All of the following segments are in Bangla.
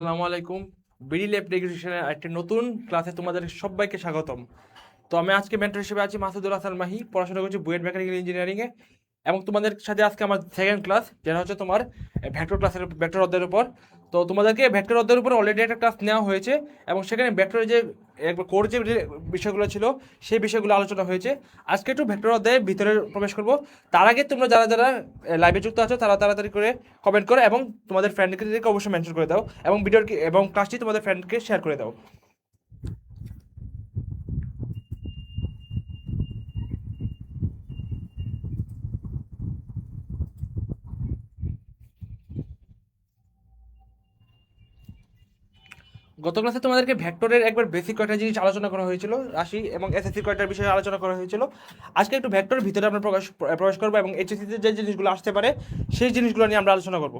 আসসালামু আলাইকুম। বিডি ল্যাব রেগুলেশনের একটি নতুন ক্লাসে তোমাদের সবাইকে স্বাগতম। তো আমি আজকে মেন্টর হিসেবে আছি মাসুদুল হাসান মাহি, পড়াশোনা করছি বুয়েট মেকানিক্যাল ইঞ্জিনিয়ারিংয়ে। এবং তোমাদের সাথে আজকে আমার সেকেন্ড ক্লাস, যেটা হচ্ছে তোমার ভেক্টর অধ্যায়ের উপর। তো তোমাদেরকে ভেক্টর অধ্যায়ের উপর অলরেডি একটা ক্লাস নেওয়া হয়েছে, এবং সেখানে ভেক্টরের যে একবার কোর যে বিষয়গুলো ছিল সেই বিষয়গুলো আলোচনা হয়েছে। আজকে একটু ভেক্টর অধ্যায়ে ভিতরে প্রবেশ করব। তার আগে তোমরা যারা যারা লাইভে যুক্ত আছো তারা তাড়াতাড়ি করে কমেন্ট করো, এবং তোমাদের ফ্রেন্ডকে অবশ্যই মেনশন করে দাও, এবং এবং ক্লাসটি তোমাদের ফ্রেন্ডকে শেয়ার করে দাও। গত ক্লাসে তোমাদেরকে ভেক্টরের একবার বেসিক কয়েকটা জিনিস আলোচনা করা হয়েছিল, রাশি এবং এসএসসি কয়েকটার বিষয়ে আলোচনা করা হয়েছিল। আজকে একটু ভেক্টরের ভিতরে আমরা প্রবেশ করবো, এবং এইচএসসিতে যে জিনিসগুলো আসতে পারে সেই জিনিসগুলো নিয়ে আমরা আলোচনা করবো।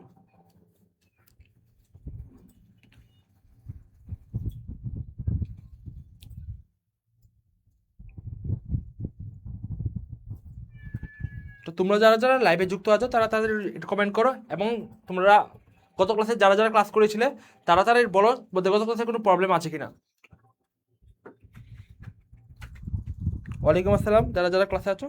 তো তোমরা যারা যারা লাইভে যুক্ত আছো তারা তাদের একটু কমেন্ট করো, এবং তোমরা গত ক্লাসে যারা যারা ক্লাস করেছিলে তারা তারা বলো গত ক্লাসে কোনো প্রবলেম আছে কিনা। ওয়ালাইকুম আসসালাম যারা যারা ক্লাসে আছো।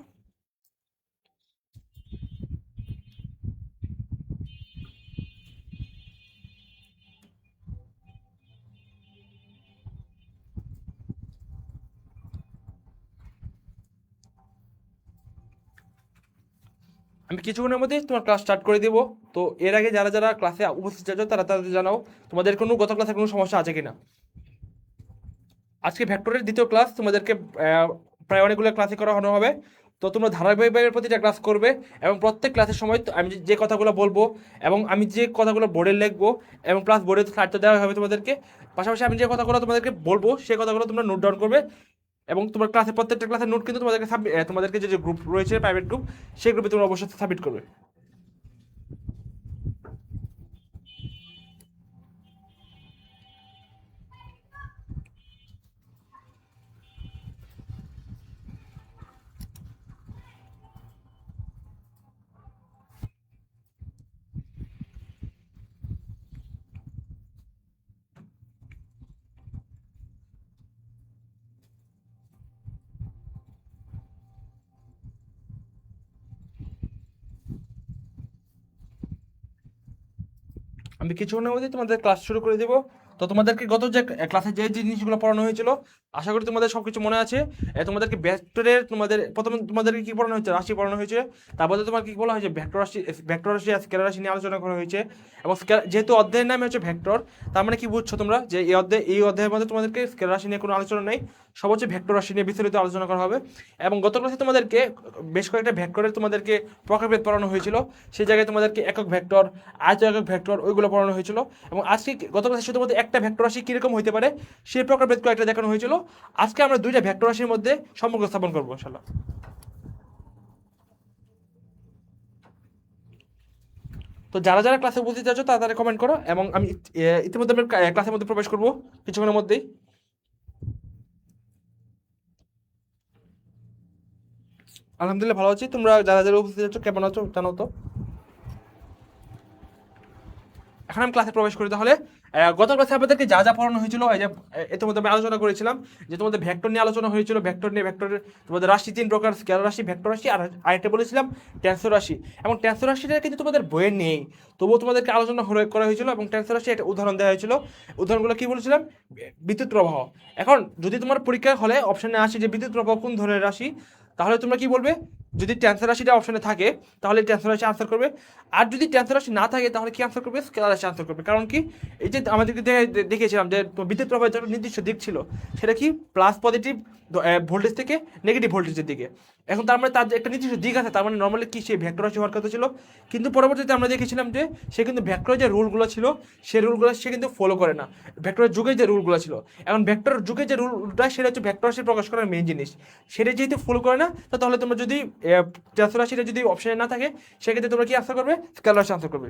আমি কিছুক্ষণের মধ্যেই তোমার ক্লাস স্টার্ট করে দিব। তো এর আগে যারা যারা ক্লাসে উপস্থিত আছো তারা তাদের জানাও তোমাদের কোনো গত ক্লাসে কোনো সমস্যা আছে কিনা। আজকে ভেক্টরের দ্বিতীয় ক্লাস তোমাদেরকে প্রায় অনেকগুলো ক্লাসে করানো হবে। তো তোমরা ধারাবাহিকভাবে প্রতিটা ক্লাস করবে, এবং প্রত্যেক ক্লাসের সময় আমি যে কথাগুলো বলবো এবং আমি যে কথাগুলো বোর্ডে লিখবো, এবং প্লাস বোর্ডে স্লাইড তো দেওয়া হবে তোমাদেরকে। পাশাপাশি আমি যে কথাগুলো তোমাদেরকে বলবো সেই কথাগুলো তোমরা নোট ডাউন করবে, এবং তোমার ক্লাসে প্রত্যেকটা ক্লাসের নোট কিন্তু তোমাদেরকে যে যে গ্রুপ রয়েছে প্রাইভেট গ্রুপ, সেই গ্রুপে তোমরা অবশ্যই সাবমিট করবে। আমি কিছুক্ষণের মধ্যে তোমাদের ক্লাস শুরু করে দেবো। তো তোমাদেরকে গত যে ক্লাসে যে জিনিসগুলো পড়ানো হয়েছিল আশা করি তোমাদের সব কিছু মনে আছে। তোমাদেরকে ভেক্টরের প্রথমে তোমাদেরকে কি পড়ানো হয়েছে, রাশি পড়ানো হয়েছে। তারপরে তোমার কি বলা হয়েছে, ভেক্টর রাশি আর স্কেলার রাশি নিয়ে আলোচনা করা হয়েছে। এবং যেহেতু অধ্যায়ের নামে হচ্ছে ভেক্টর, তার মানে কি বুঝছো তোমরা যে এই অধ্যায়ের মধ্যে তোমাদেরকে স্কেলার রাশি নিয়ে কোনো আলোচনা নেই, সব হচ্ছে ভেক্টর রাশি নিয়ে বিস্তারিত আলোচনা করা হবে। এবং গত ক্লাসে তোমাদেরকে বেশ কয়েকটা ভেক্টরের তোমাদেরকে প্রকারভেদ পড়ানো হয়েছিল। সেই জায়গায় তোমাদেরকে একক ভেক্টর, আয়ত একক ভেক্টর ওইগুলো পড়ানো হয়েছিল। এবং আজকে গত ক্লাসে শুধুমাত্র একটা ভেক্টর রাশি কীরকম হতে পারে সেই প্রকারভেদ কয়েকটা দেখানো হয়েছিল। আজকে আমরা দুইটা ভেক্টর রাশির মধ্যে সম্পর্ক স্থাপন করবো ইনশাল্লাহ। তো যারা যারা ক্লাসে উপস্থিত আছো তারা তারা কমেন্ট করো, এবং আমি ইতিমধ্যে আমি ক্লাসের মধ্যে প্রবেশ করবো কিছুক্ষণের মধ্যেই। আলহামদুলিল্লাহ ভালো আছি। তোমরা যারা যারা উপস্থিত আছো কেমন আছো জানো তো। এখন আমি ক্লাসে প্রবেশ করি তাহলে। গত ক্লাসে আপনাদেরকে যা যা পড়ানো হয়েছিল, এই যে ইতিমধ্যে আমি আলোচনা করেছিলাম যে তোমাদের ভেক্টর নিয়ে আলোচনা হয়েছিল। ভেক্টরের তোমাদের রাশি তিন প্রকার, স্কেলার রাশি, ভেক্টর রাশি, আর আরেকটা বলেছিলাম টেন্সর রাশি। এবং টেন্সর রাশিটা কিন্তু তোমাদের বইয়ে নেই, তবুও তোমাদেরকে আলোচনা করা হয়েছিল, এবং টেন্সর রাশি একটা উদাহরণ দেওয়া হয়েছিল। উদাহরণগুলো কি বলেছিলাম, বিদ্যুৎ প্রবাহ। এখন যদি তোমার পরীক্ষার হলে অপশনে আসে যে বিদ্যুৎ প্রবাহ কোন ধরনের রাশি, তাহলে তোমরা কি বলবে? যদি টেন্সর রাশিটা অপশনে থাকে তাহলে টেন্সর রাশি আনসার করবে, আর যদি টেন্সর রাশি না থাকে তাহলে কি আনসার করবে? স্কেলার রাশি আনসার করবে। কারণ কি, এই যে আমাদেরকে দেখিয়েছিলাম যে বিদ্যুৎ প্রবাহের একটা নির্দিষ্ট দিক ছিল, সেটা কি প্লাস পজিটিভ ভোল্টেজ থেকে নেগেটিভ ভোল্টেজের দিকে। এখন তার মানে তার যে একটা নির্দিষ্ট দিক আছে, তার মানে নর্মালি কি সে ভেক্টর রাশি হওয়ার কথা ছিল। কিন্তু পরবর্তীতে আমরা দেখেছিলাম যে সে কিন্তু ভেক্টরের যে রুলগুলো ছিল সেই রুলগুলো সে কিন্তু ফলো করে না, ভেক্টরের যুগের যে রুলগুলো ছিল। এখন ভেক্টরের যুগের যে রুলটা সেটা হচ্ছে ভেক্টর রাশি প্রকাশ করার মেইন জিনিস, সেটা যেহেতু ফলো করে না, তাহলে তোমরা যদি টেন্সর রাশিটা যদি অপশনে না থাকে সেক্ষেত্রে তোমরা কি আনসার করবে? স্কেলার রাশি আনসার করবে।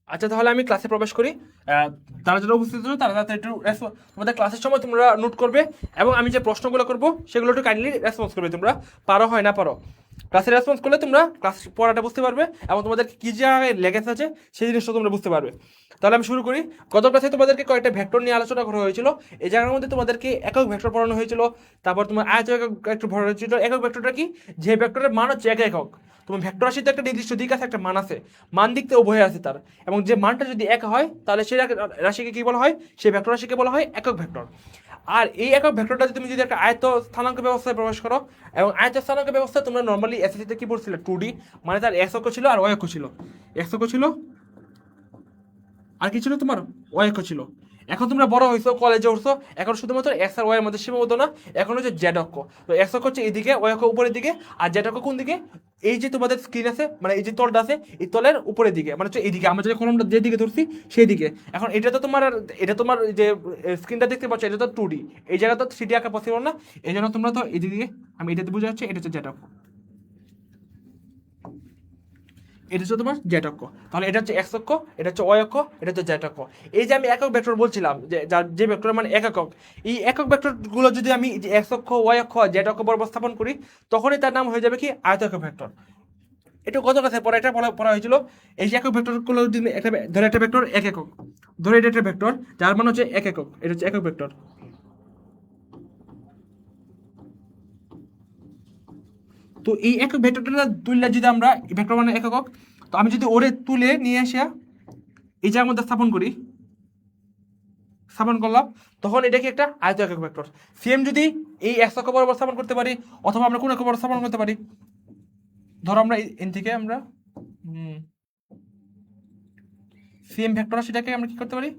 আচ্ছা, তাহলে আমি ক্লাসে প্রবেশ করি। তারা যারা উপস্থিত হলো তারা তারা একটু তোমাদের ক্লাসের সময় তোমরা নোট করবে, এবং আমি যে প্রশ্নগুলো করবো সেগুলো একটু কাইন্ডলি রেসপন্স করবে। তোমরা পারো হয় না পারো, ক্লাসে রেসপন্স করলে তোমরা ক্লাস পড়াটা বুঝতে পারবে, এবং তোমাদের কী জায়গায় লেগেছে আছে সেই জিনিসটা তোমরা বুঝতে পারবে। তাহলে আমি শুরু করি। গত ক্লাসে তোমাদেরকে কয়েকটা ভেক্টর নিয়ে আলোচনা করা হয়েছিল। এই জায়গার মধ্যে তোমাদেরকে একক ভেক্টর পড়ানো হয়েছিল, তারপর তোমার আয়ত একক ভেক্টর পড়ানো হয়েছিল। একক ভেক্টরটা কি? যে ভেক্টরের মান হচ্ছে এক একক। তোমার ভেক্টর রাশিতে একটা নির্দিষ্ট দিক আছে, একটা মান আছে, মান দিকতে উভয় আছে তার, এবং যে মানটা যদি এক হয় তাহলে সেই রাশিকে কি বলা হয়? সেই ভেক্টর রাশিকে বলা হয় একক ভেক্টর। আর এই একক ভেক্টরটা তুমি যদি একটা আয়ত স্থানাঙ্ক ব্যবস্থায় প্রবেশ করো, এবং আয়ত স্থানাঙ্ক ব্যবস্থায় তোমরা নর্মালি এসএসসিতে কি পড়ছিলে? 2D, মানে তার এক্স অক্ষ ছিল আর ওয়াই অক্ষ ছিল। এক্স অক্ষ ছিল আর কি ছিল তোমার? ওয়াই অক্ষ ছিল। এখন তোমরা বড় হয়েছো, কলেজে উঠছো, এখন শুধুমাত্র এক্স আর ওয়াই এর মধ্যে সীমাবদ্ধ না, এখন হচ্ছে জেড অক্ষ। তো এক্স অক্ষ হচ্ছে এইদিকে, ওয়াই অক্ষ উপরের দিকে, আর জেড অক্ষ কোন দিকে? এই যে তোমাদের স্ক্রিন আছে, মানে এই যে তলটা আছে, এই তলের উপরের দিকে, মানে হচ্ছে এইদিকে, আমরা যে কলমটা যেদিকে ধরছি সেই দিকে। এখন এটা তো তোমার, এটা তোমার যে স্ক্রিনটা দেখতে পাচ্ছ, এটা তো 2D, এই জায়গা তো 3D আঁকা পসিবল না। এই জন্য তোমরা তো এইদিকে, আমি এটাতে বোঝা যাচ্ছে এটা হচ্ছে জেড অক্ষ, এটা হচ্ছে তোমার জেড অক্ষ। তাহলে এটা হচ্ছে এক্স অক্ষ, এটা হচ্ছে ওয়াই অক্ষ, এটা হচ্ছে জেড অক্ষ। এই যে আমি একক ভেক্টর বলছিলাম, যে যার যে ভেক্টর মানে এক একক, এই একক ভেক্টরগুলো যদি আমি যে এক্স অক্ষ, ওয়াই অক্ষ, জেড অক্ষ বরাবর স্থাপন করি, তখনই তার নাম হয়ে যাবে কি? আয়তক ভেক্টর। এটা কত কাছে পড়া, এটা পড়া হয়েছিল। এই যে একক ভেক্টরগুলো যদি একটা ধরে, একটা ভেক্টর এক একক, ধরে এটা একটা ভেক্টর যার মান হচ্ছে এক একক, এটা হচ্ছে একক ভেক্টর। তো এই একক ভেক্টরটা তুললে যদি আমরা ভেক্টর মানে এক একক, তো আমি যদি ওরে তুলে নিয়ে আসা এই জায়গার মধ্যে স্থাপন করি, স্থাপন করলাম, তখন এটা কি? একটা আয়ত একক ভেক্টর। সেম যদি এই এক্স অক্ষ বরাবর স্থাপন করতে পারি, অথবা আমরা কোন অক্ষ বরাবর স্থাপন করতে পারি, ধরো আমরা এন থেকে আমরা সেম ভেক্টর সেটাকে আমরা কি করতে পারি?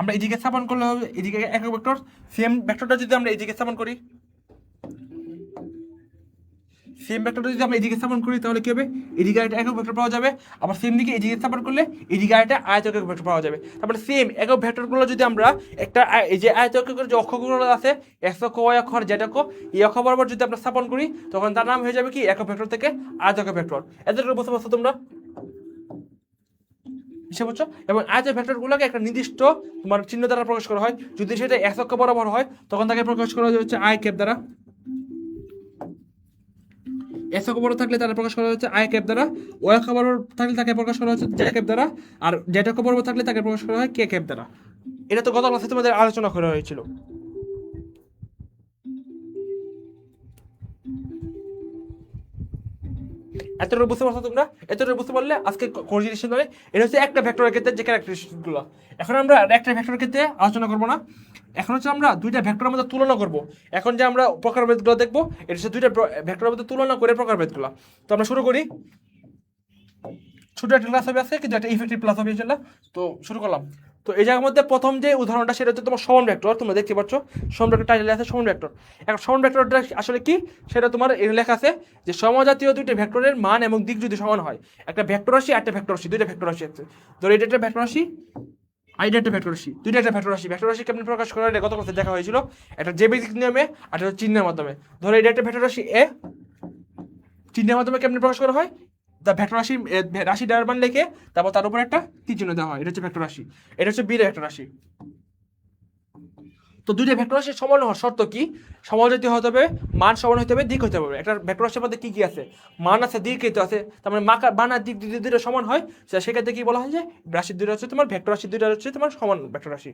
আমরা এদিকে স্থাপন করলে হবে এদিকে একক ভেক্টর। সেম ভেক্টরটা যদি আমরা এদিকে স্থাপন করি, সেম ভেক্টরটা যদি আমরা এদিকে স্থাপন করি, তাহলে কি হবে? এদিকে একটা একক ভেক্টর পাওয়া যাবে। আবার সেম দিকে এদিকে স্থাপন করলে এদিকে একটা আয়তক ভেক্টর পাওয়া যাবে। তারপরে সেম একক ভেক্টরগুলো যদি আমরা একটা এই যে আয়তকের যে অক্ষগুলো আছে, এক্স অক্ষ, ওয়াই অক্ষ আর জেড অক্ষ, এই অক্ষ বরাবর যদি আমরা স্থাপন করি, তখন তার নাম হয়ে যাবে কি? একক ভেক্টর থেকে আয়তক ভেক্টর। এতটুকু বুঝতে পারছো তোমরা? বুঝতে পারছো? এবং আয়তের ভেক্টরগুলোকে একটা নির্দিষ্ট তোমার চিহ্ন দ্বারা প্রকাশ করা হয়। যদি সেটা এক্স অক্ষ বরাবর হয়, তখন তাকে প্রকাশ করা হচ্ছে আই ক্যাপ দ্বারা। এস অক্ষ বরাবর থাকলে তারা প্রকাশ করা হচ্ছে আই ক্যাপ দ্বারা, ওয়াই অক্ষ বরাবর থাকলে তাকে প্রকাশ করা হচ্ছে জে ক্যাপ দ্বারা, আর জেড অক্ষ বরাবর থাকলে তাকে প্রকাশ করা হয় কে ক্যাপ দ্বারা। এটা তো গত ক্লাসে তোমাদের আলোচনা করা হয়েছিল। এতটুকু বুঝতে পারছো তোমরা? এতটুকু বুঝতে পারলে আজকে কোঅর্ডিনেশন ধরে এটা হচ্ছে একটা ভেক্টরের ক্ষেত্রে যে ক্যারেক্টারিস্টিকগুলো। এখন আমরা একটা ভেক্টরের ক্ষেত্রে আলোচনা করবো না, এখন হচ্ছে আমরা দুইটা ভেক্টরের মধ্যে তুলনা করব। এখন যে আমরা প্রকারভেদগুলো দেখবো, এটা হচ্ছে দুইটা ভেক্টরের মধ্যে তুলনা করে প্রকারভেদগুলো। তো আমরা শুরু করি। ছোট একটা ক্লাস হবে আছে, কিন্তু একটা ইফেক্টিভ ক্লাস হবে ইনশাআল্লাহ। তো শুরু করলাম। তো এই জায়গার মধ্যে প্রথম যে উদাহরণটা, সেটা হচ্ছে তোমার সমান ভেক্টর। তোমরা দেখতে পাচ্ছ সমান ভেক্টর টাইটেলে আছে সমান ভেক্টর। এখন সমান ভেক্টরটা আসলে কি সেটা তোমার এখানে লেখা আছে যে সমজাতীয় দুইটা ভেক্টরের মান এবং দিক যদি সমান হয়, একটা ভেক্টর রাশি আর একটা ভেক্টর রাশি, দুইটা ভেক্টর রাশি আছে। ধরো এটা একটা ভেক্টর রাশি, আইডা একটা ভেক্টর রাশি, দুইটা একটা ভেক্টর রাশি। ভেক্টর রাশি কেমন প্রকাশ করা হয় গত ক্লাসে দেখা হয়েছিল, একটা জ্যামিতিক নিয়মে আর একটা চিহ্নের মাধ্যমে। ধরো এটা একটা ভেক্টর রাশি এ, চিহ্নের মাধ্যমে কেমন প্রকাশ করা হয়? দ্য ভেক্টর রাশি, রাশি ডায়ার মান লিখে তারপর তার উপর একটা তীর চিহ্ন দেওয়া হয়, এটা হচ্ছে ভেক্টর রাশি। এটা হচ্ছে বি ভেক্টর রাশি। তো দুইটা ভেক্টর রাশি সমান হওয়ার শর্ত কি? সমজাতীয় হতে হবে, মান সমান হতে হবে, দিক হতে হবে। একটা ভেক্টর রাশির মধ্যে কি কি আছে? মান আছে, দিক কিন্তু আছে। তার মানে মান আর দিক যদি দুটো সমান হয়, সেক্ষেত্রে কি বলা হয়? যে রাশির দুইটা হচ্ছে তোমার ভেক্টর রাশি, দুইটা হচ্ছে তোমার সমান ভেক্টর রাশি।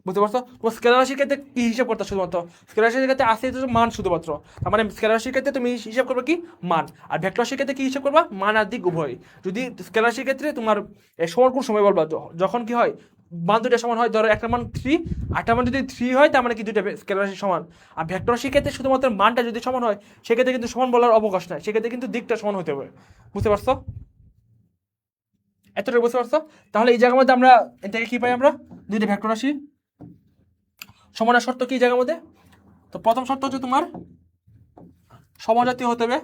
বুঝতে পারছো? তোমার স্কেলার রাশির ক্ষেত্রে কি হিসাব করতে? শুধুমাত্র স্কেলার রাশির ক্ষেত্রে আসে মান শুধুমাত্র। তার মানে স্কেলার রাশির ক্ষেত্রে তুমি হিসাব করবে কি? মান। আর ভেক্টর রাশির ক্ষেত্রে কি হিসাব করবা? মান আর দিক উভয়। যদি স্কেলার রাশির ক্ষেত্রে তোমার সমান কোন সময় বলবা? যখন কি হয় মান দুইটা সমান হয়। ধরো একটা মান 3, আটটা মান যদি 3 হয়, তার মানে কি দুইটা স্কেলার রাশি সমান। আর ভেক্টর রাশির ক্ষেত্রে শুধুমাত্র মানটা যদি সমান হয়, সেক্ষেত্রে কিন্তু সমান বলার অবকাশ নাই, সেক্ষেত্রে কিন্তু দিকটা সমান হতে হবে। বুঝতে পারছো? এতটুকু বুঝতে পারছো? তাহলে এই জায়গার মধ্যে আমরা এর থেকে কি পাই? আমরা দুইটা ভেক্টর রাশি সমানের শর্ত কি জায়গার মধ্যে? তো প্রথম শর্ত হচ্ছে তোমার সমজাতীয় হতে হবে,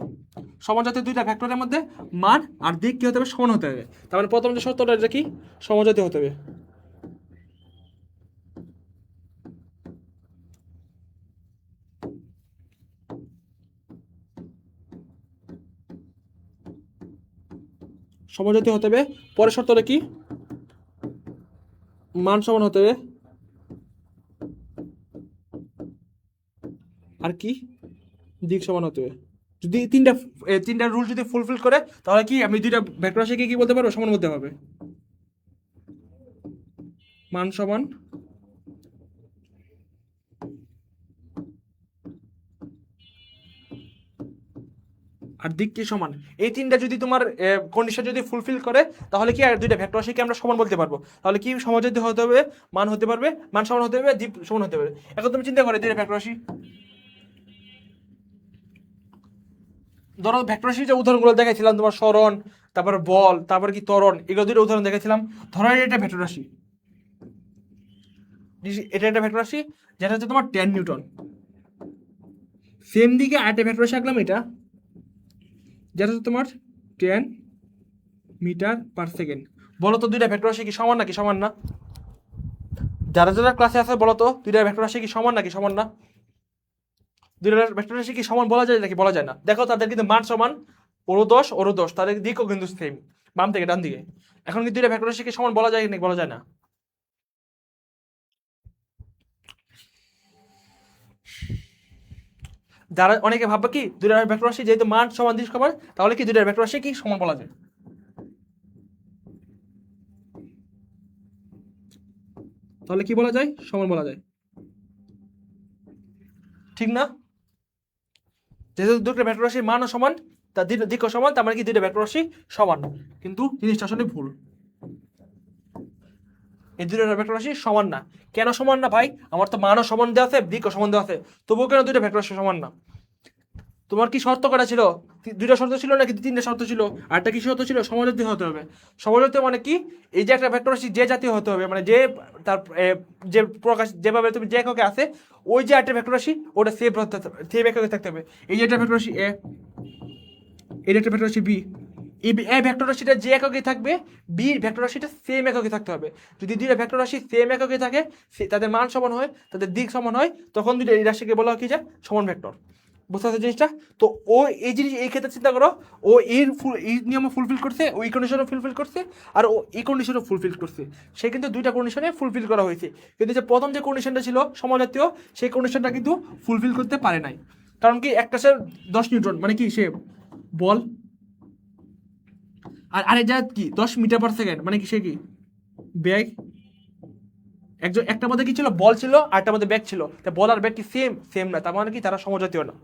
সমজাতীয় দুইটা ভেক্টরের মধ্যে মান আর দিক কি হতে হবে, সমান হতে হবে। তার মানে প্রথম যে শর্তটা এটা কি, সমজাতীয় হতে হবে। সমজাতীয় হতে হবে। পরের শর্তটা কি, মান সমান হতে হবে, আর কি দিক সমান হতে হবে। যদি তিনটা রুল যদি ফুলফিল করে, তাহলে কি আমি দুইটা ভেক্টর রাশিকে কি বলতে পারবো, সমান বলতে হবে। মান সমান আর দিক কি সমান, এই তিনটা যদি তোমার কন্ডিশন যদি ফুলফিল করে, তাহলে কি আর দুইটা ভেক্টর রাশিকে আমরা সমান বলতে পারবো। তাহলে কি সমজাতীয় হতে হবে, মান হতে পারবে, মান সমান হতে হবে, দিক সমান হতে হবে। এখন তুমি চিন্তা করে দুইটা ভেক্টর রাশি, ধরো ভেক্টর রাশির যে উদাহরণগুলো দেখাইছিলাম, তোমার সরণ, তারপর বল, তারপর কি ত্বরণ, এগুলো দুটো উদাহরণ দেখাইছিলাম। ধরো এটা ভেক্টর রাশি, এটা একটা ভেক্টর রাশি যেটা হচ্ছে তোমার 10 নিউটন। সেম দিকে আরেকটা ভেক্টর রাশি আঁকলাম, এটা যেটা হচ্ছে তোমার 10 মিটার পার সেকেন্ড। বলো তো দুইটা ভেক্টর রাশি কি সমান নাকি সমান না? যারা যারা ক্লাসে আছে বলো তো, দুইটা ভেক্টর রাশি কি সমান নাকি সমান না? দুইটা ভেক্টর রাশি কি সমান বলা যায় নাকি বলা যায় না? দেখো তাদের কিন্তু মান সমান, ওরও 10 ওরও 10, তাদের দিকও কিন্তু সেম, বাম থেকে ডান দিকে। এখন কি দুইটা ভেক্টর রাশি কি সমান বলা যায় নাকি বলা যায় না? যারা অনেকে ভাববে কি দুইটা ভেক্টর রাশি যেহেতু মান সমান দিক সমান, তাহলে কি দুইটা ভেক্টর রাশি কি সমান বলা যায়? তাহলে কি বলা যায়, সমান বলা যায়, ঠিক না? যেহেতু দুটো ভেক্টর রাশির মানও সমান, তার দিকও সমান, তার মানে কি দুইটা ভেক্টর রাশি সমান। কিন্তু জিনিসটা আসলে ভুল, এই দুইটা ভেক্টর রাশি সমান না। কেন সমান না ভাই? আমার তো মানও সমান দেওয়া আছে, দিকও সমান দেওয়া আছে, তবুও কেন দুইটা ভেক্টর রাশি সমান না? তোমার কি শর্ত করা ছিল? দুইটা শর্ত ছিল নাকি তিনটা শর্ত ছিল? আরটা কি শর্ত ছিল? সমজাতীয় হতে হবে। সমজাতীয় মানে কি, এই যে একটা ভেক্টর রাশি যে জাতীয় হতে হবে, মানে যে তার যে প্রকাশ যেভাবে তুমি যে এককে আছে, ওই যে একটা ভেক্টর রাশি ওটা সেম এককে থাকতে হবে। এই যে একটা ভেক্টর রাশি এ, এই একটা ভেক্টর রাশি বি, এই ভেক্টর রাশিটা যে এককে থাকবে, বি ভেক্টর রাশিটা সেম এককে থাকতে হবে। যদি দুইটা ভেক্টর রাশি সেম এককে থাকে, তাদের মান সমান হয়, তাদের দিক সমান হয়, তখন দুইটা এই রাশিকে বলা হয় কি, যে সমান ভেক্টর। বুঝতে পারছো জিনিসটা? তো ও এই জিনিস, এই ক্ষেত্রে চিন্তা করো, ও এই নিয়মও ফুলফিল করছে, ওই কন্ডিশনও ফুলফিল করছে, আর ও এই কন্ডিশনও ফুলফিল করছে। সে কিন্তু দুইটা কন্ডিশনে ফুলফিল করা হয়েছে, কিন্তু যে প্রথম যে কন্ডিশনটা ছিল সমজাতীয়, সেই কন্ডিশনটা কিন্তু ফুলফিল করতে পারে নাই। কারণ কি, একটা সে 10 নিউটন, মানে কি সে বল, আর আরেক যা কি 10 মিটার পার সেকেন্ড, মানে কি সে কি ব্যাগ। একটার মধ্যে কি ছিল, বল ছিল, আরেকটার মধ্যে ব্যাগ ছিল। তা বল আর ব্যাগ কি সেম না, তার মানে কি তারা সমজাতীয় না।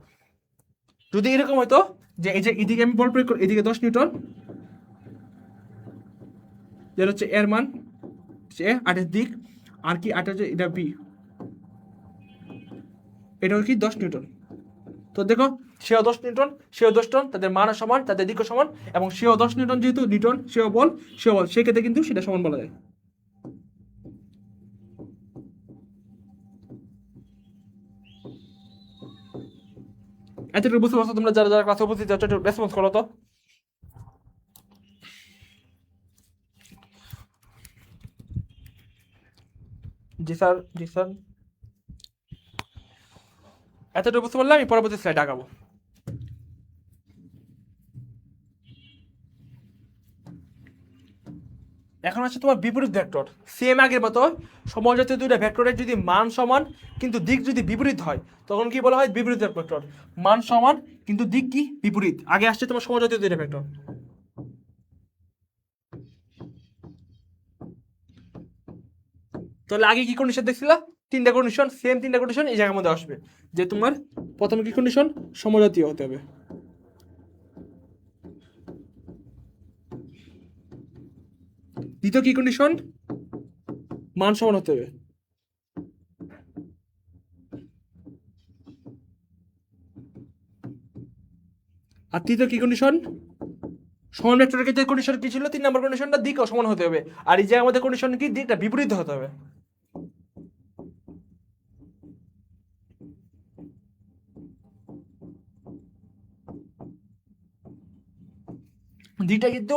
যদি এরকম হতো যে এই যে এদিকে আমি বল প্রয়োগ করি, এদিকে 10 নিউটন, যেটা হচ্ছে এর মান, সে আটের দিক, আর কি আটের যে এটা বি, এটা কি 10 নিউটন। তো দেখো, সেও 10 নিউটন, সেও 10 টন, তাদের মানও সমান, তাদের দিকও সমান, এবং সেও 10 নিউটন, যেহেতু নিউটন, সেও বল, সেক্ষেত্রে কিন্তু সেটা সমান বলা যায়। এতটুকু বুঝতে পারছো তোমরা যারা যারা ক্লাসে উপস্থিত আছো? একটু রেসপন্স করো তো। জি স্যার, জি স্যার। এতটুকু বুঝতে পারলে আমি পরবর্তী স্লাইড আগাবো। এখন হচ্ছে তোমার বিপরীত ভেক্টর। সেম আগের মতো, সমজাতীয় দুইটা ভেক্টরের যদি মান সমান কিন্তু দিক যদি বিপরীত হয়, তখন কি বলা হয়, বিপরীত ভেক্টর। মান সমান কিন্তু দিক কি বিপরীত। আগে আসছে তোমার সমজাতীয় দুইটা ভেক্টর। তাহলে আগে কি কন্ডিশন দেখছিলা? তিনটা কন্ডিশন, সেম তিনটা কন্ডিশন এই জায়গার মধ্যে আসবে। যে তোমার প্রথম কি কন্ডিশন, সমজাতীয় হতে হবে। দ্বিতীয় কি কন্ডিশন, মান সমান হতে হবে। আর তৃতীয় কি কন্ডিশন, সমান ভেক্টরের ক্ষেত্রে কন্ডিশন কি ছিল, 3 নম্বর কন্ডিশনটা দিক সমান হতে হবে। আর এই জায়গার মধ্যে কন্ডিশন কি, দিকটা বিপরীত হতে হবে। দিকটা কিন্তু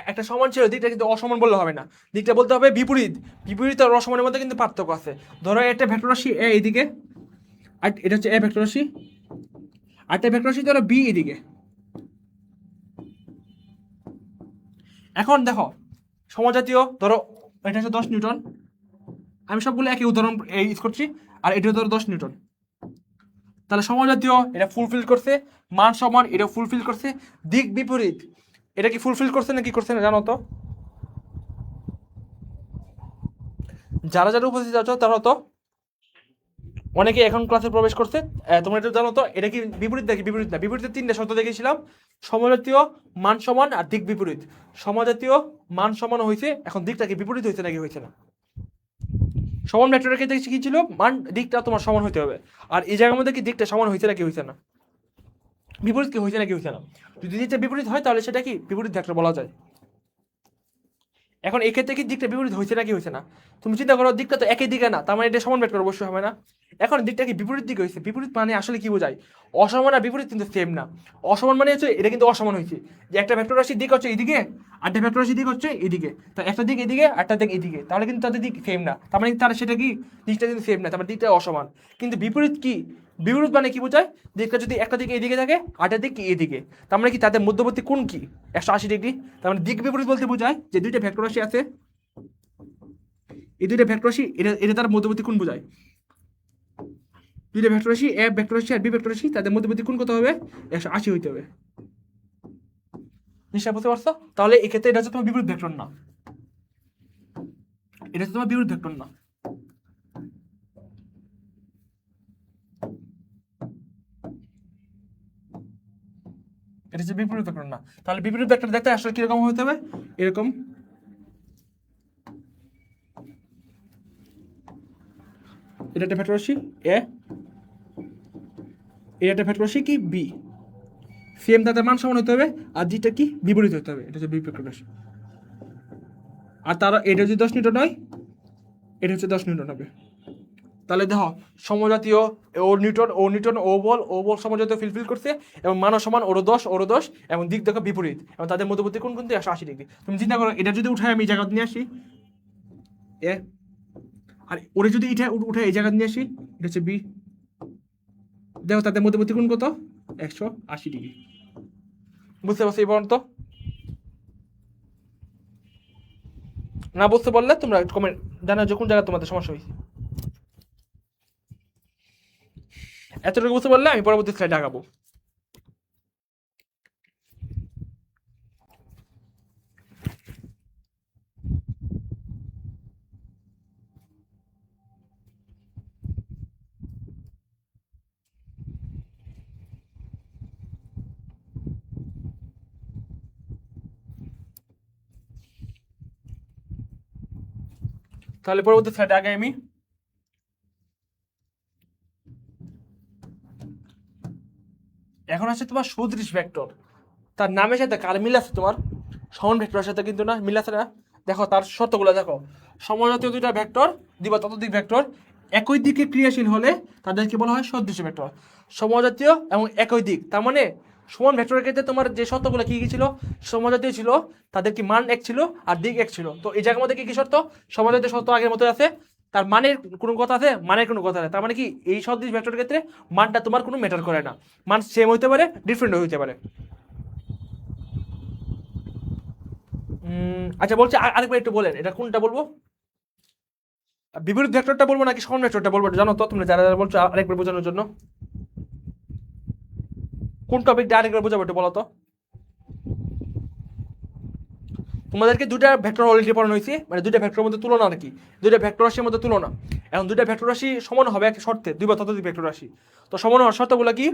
একটা সমান ছিল, দিকটা কিন্তু অসমান বললে হবে না, দিকটা বলতে হবে বিপরীত। বিপরীত আর অসমানের মধ্যে কিন্তু পার্থক্য আছে। ধরো একটা ভেক্টর রাশি এ এইদিকে, আর এটা হচ্ছে এ ভেক্টর রাশি, আর একটা ভেক্টর রাশি ধরো বি এদিকে। এখন দেখো সমজাতীয়, ধরো এটা হচ্ছে 10 নিউটন, আমি সবগুলো একই উদাহরণ ইউজ করছি, আর এটা ধরো 10 নিউটন। তাহলে সমজাতীয় এটা ফুলফিল করছে, মান সমান এটা ফুলফিল করছে, দিক বিপরীত এটা কি ফুলফিল করছে না কি করছে না জানো তো? যারা যারা উপস্থিত আছো তারা তো অনেকে এখন ক্লাসে প্রবেশ করছে, তোমরা এটা জানো তো এটা কি বিপরীত নাকি বিপরীত না? বিপরীতের 3টে শর্ত দেখেছিলাম, সমজাতীয়, মান সমান আর দিক বিপরীত। সমজাতীয় মান সমান হয়েছে, এখন দিকটা কি বিপরীত হয়েছে নাকি হয়েছে না? সমান ভেক্টরের ক্ষেত্রে কি ছিল, মান দিকটা তোমার সমান হতে হবে, আর এই জায়গার মধ্যে কি দিকটা সমান হয়েছে নাকি হয়েছে না, বিপরীত কি হয়েছে নাকি হয়েছে না? যদি দিকটা বিপরীত হয় তাহলে সেটা কি বিপরীত ভেক্টর বলা যায়। এখন এই ক্ষেত্রে কি দিকটা বিপরীত হয়েছে নাকি হয়েছে না? তুমি চিন্তা করো, দিকটা তো একই দিকে না, তার মানে এটা সমান ভেক্টর অবশ্যই হবে না। এখন দিকটা কি বিপরীত দিকে হয়েছে, বিপরীত মানে আসলে কি বোঝায়? অসমান আর বিপরীত কিন্তু সেম না। অসমান মানে হচ্ছে এটা কিন্তু অসমান হয়েছে, যে একটা ভেক্টর রাশির দিক হচ্ছে এইদিকে, আরেকটা ভেক্টর রাশির দিক হচ্ছে এইদিকে, তা একটা দিক এদিকে আরেকটা দিক এইদিকে, তাহলে কিন্তু তাদের দিক সেম না, তার মানে তার সেটা কি দিকটা কিন্তু সেম না, তার মানে দিকটা অসমান। কিন্তু বিপরীত কি, বিপরীত মানে কি বোঝায়, দিকটা যদি একটা দিকে এইদিকে থাকে আরেকটা দিক কি এদিকে, তার মানে কি তাদের মধ্যবর্তী কোণ কি 180 ডিগ্রি। তার মানে দিক বিপরীত বলতে বোঝায় যে দুইটা ভেক্টর রাশি আছে, এই দুইটা ভেক্টর রাশি এটা এটা তার মধ্যবর্তী কোণ বোঝায়। দুইটা ভেক্টর রাশি এ ভেক্টর রাশি আর বি ভেক্টর রাশি, তাদের মধ্যবর্তী কোণ কত হবে, 180 হইতে হবে। নিশ্চয় বুঝতে পারছো? তাহলে এক্ষেত্রে এটা হচ্ছে তোমার বিপরীত ভেক্টর না, এটা হচ্ছে তোমার বিপরীত ভেক্টর না। এটা হচ্ছে বিপরীত ভেক্টর না। তাহলে বিপরীত ভেক্টর দেখতে আসলে কিরকম হতে হবে, এরকম। এটা একটা ভেক্টর রাশি এ, এটা একটা ভেক্টর রাশি কি বি, সেম তাদের মান সমান হতে হবে, আর যেটা কি বিপরীত হতে হবে, এটা হচ্ছে বিপরীত ভেক্টর রাশি। আর তারা এটা যদি 10 নিউটন হয়, এটা হচ্ছে 10 নিউটন হবে। তাহলে দেখো সমজাতীয় ও বল সমজাতীয় ফিলফিল করছে, এবং মান সমান ওরও 10 এবং দিক দেখো বিপরীত, এবং তাদের মধ্যবর্তী কোণ কিন্তু 180 ডিগ্রি। তুমি চিন্তা করো, এটা যদি উঠায় আমি এই জায়গা নিয়ে আসি এ, আর ওরে যদি উঠে এই জায়গা নিয়ে আসি, এটা হচ্ছে বি, দেখো তাদের মধ্যবর্তী কোণ কত, 180 ডিগ্রি। বুঝতে পারছো এই পর্যন্ত? না বুঝতে পারলে তোমরা কমেন্ট জানা যে কোন জায়গায় তোমাদের সমস্যা হয়েছে। এতটুকু বুঝতে পারলে আমি পরবর্তী স্লাইডে আগাবো। তাহলে পরবর্তী স্লাইডে আগে আমি এখন আছে তোমার সদৃশ ভেক্টর, তার নামের সাথে কার মিল আছে, তোমার সমান ভেক্টরের সাথে কিন্তু না মিল আছে না। দেখো তার শর্তগুলো দেখো, সমজাতীয় দুইটা ভেক্টর দিবা ততোধিক ভেক্টর একই দিকে ক্রিয়াশীল হলে তাদেরকে বলা হয় সদৃশ ভেক্টর। সমজাতীয় এবং একই দিক, তার মানে সমান ভেক্টরের ক্ষেত্রে তোমার যে শর্তগুলো কি কি ছিল, সমজাতীয় ছিল, তাদের কি মান এক ছিল আর দিক এক ছিল। তো এই জায়গার মধ্যে কি কি শর্ত, সমজাতীয় শর্ত আগের মতো আছে, তার মানের কোনো কথা আছে, মানের কোনো কথা নেই, তার মানে কি এই সদৃশ ভেক্টরের ক্ষেত্রে মানটা তোমার কোনো ম্যাটার করে না, মান সেম হইতে পারে ডিফারেন্ট হইতে পারে। আচ্ছা বলছি আরেকবার একটু বলেন এটা কোনটা বলবো, বিপরীত ভেক্টরটা বলবো নাকি সমান ভেক্টরটা বলবো, জানো তো তোমরা যারা যারা বলছো আরেকবার বোঝানোর জন্য কোন টপিকটা আরেকবার বোঝাবো একটু বলো তো। তোমাদেরকে দুইটা ভেক্টর অলরেডি পড়ানো হয়েছে, মানে দুইটা ভেক্টরের মধ্যে তুলনা আর কি, দুইটা ভেক্টর রাশির মধ্যে তুলনা। এখন দুইটা ভেক্টর রাশি সমান হবে এক শর্তে, দুই বা ততোধিক ভেক্টর রাশি। তো সমান হওয়ার শর্তগুলো কি,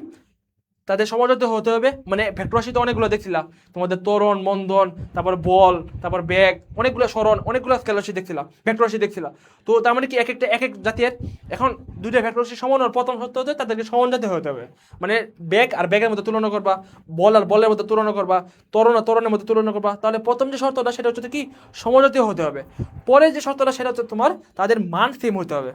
তাদের সমজাতীয় হতে হবে, মানে ভেক্টর রাশি তো অনেকগুলো দেখছিলা, তোমাদের ত্বরণ মন্দন, তারপর বল, তারপর বেগ, অনেকগুলো সরণ, অনেকগুলো স্কেল রাশি দেখছিলাম, ভেক্টর রাশি দেখছিলাম। তো তার মানে কি এক একটা এক এক জাতীয়। এখন দুইটা ভেক্টর রাশি সমান হওয়ার প্রথম শর্ত হতে তাদেরকে সমান জাতীয় হতে হবে, মানে বেগ আর বেগের মধ্যে তুলনা করবা, বল আর বলের মধ্যে তুলনা করবা, ত্বরণ আর ত্বরণের মধ্যে তুলনা করবা, তাহলে প্রথম যে শর্তটা সেটা হচ্ছে কি সমজাতীয় হতে হবে। পরে যে শর্তটা সেটা হচ্ছে তোমার তাদের মান সেম হতে হবে।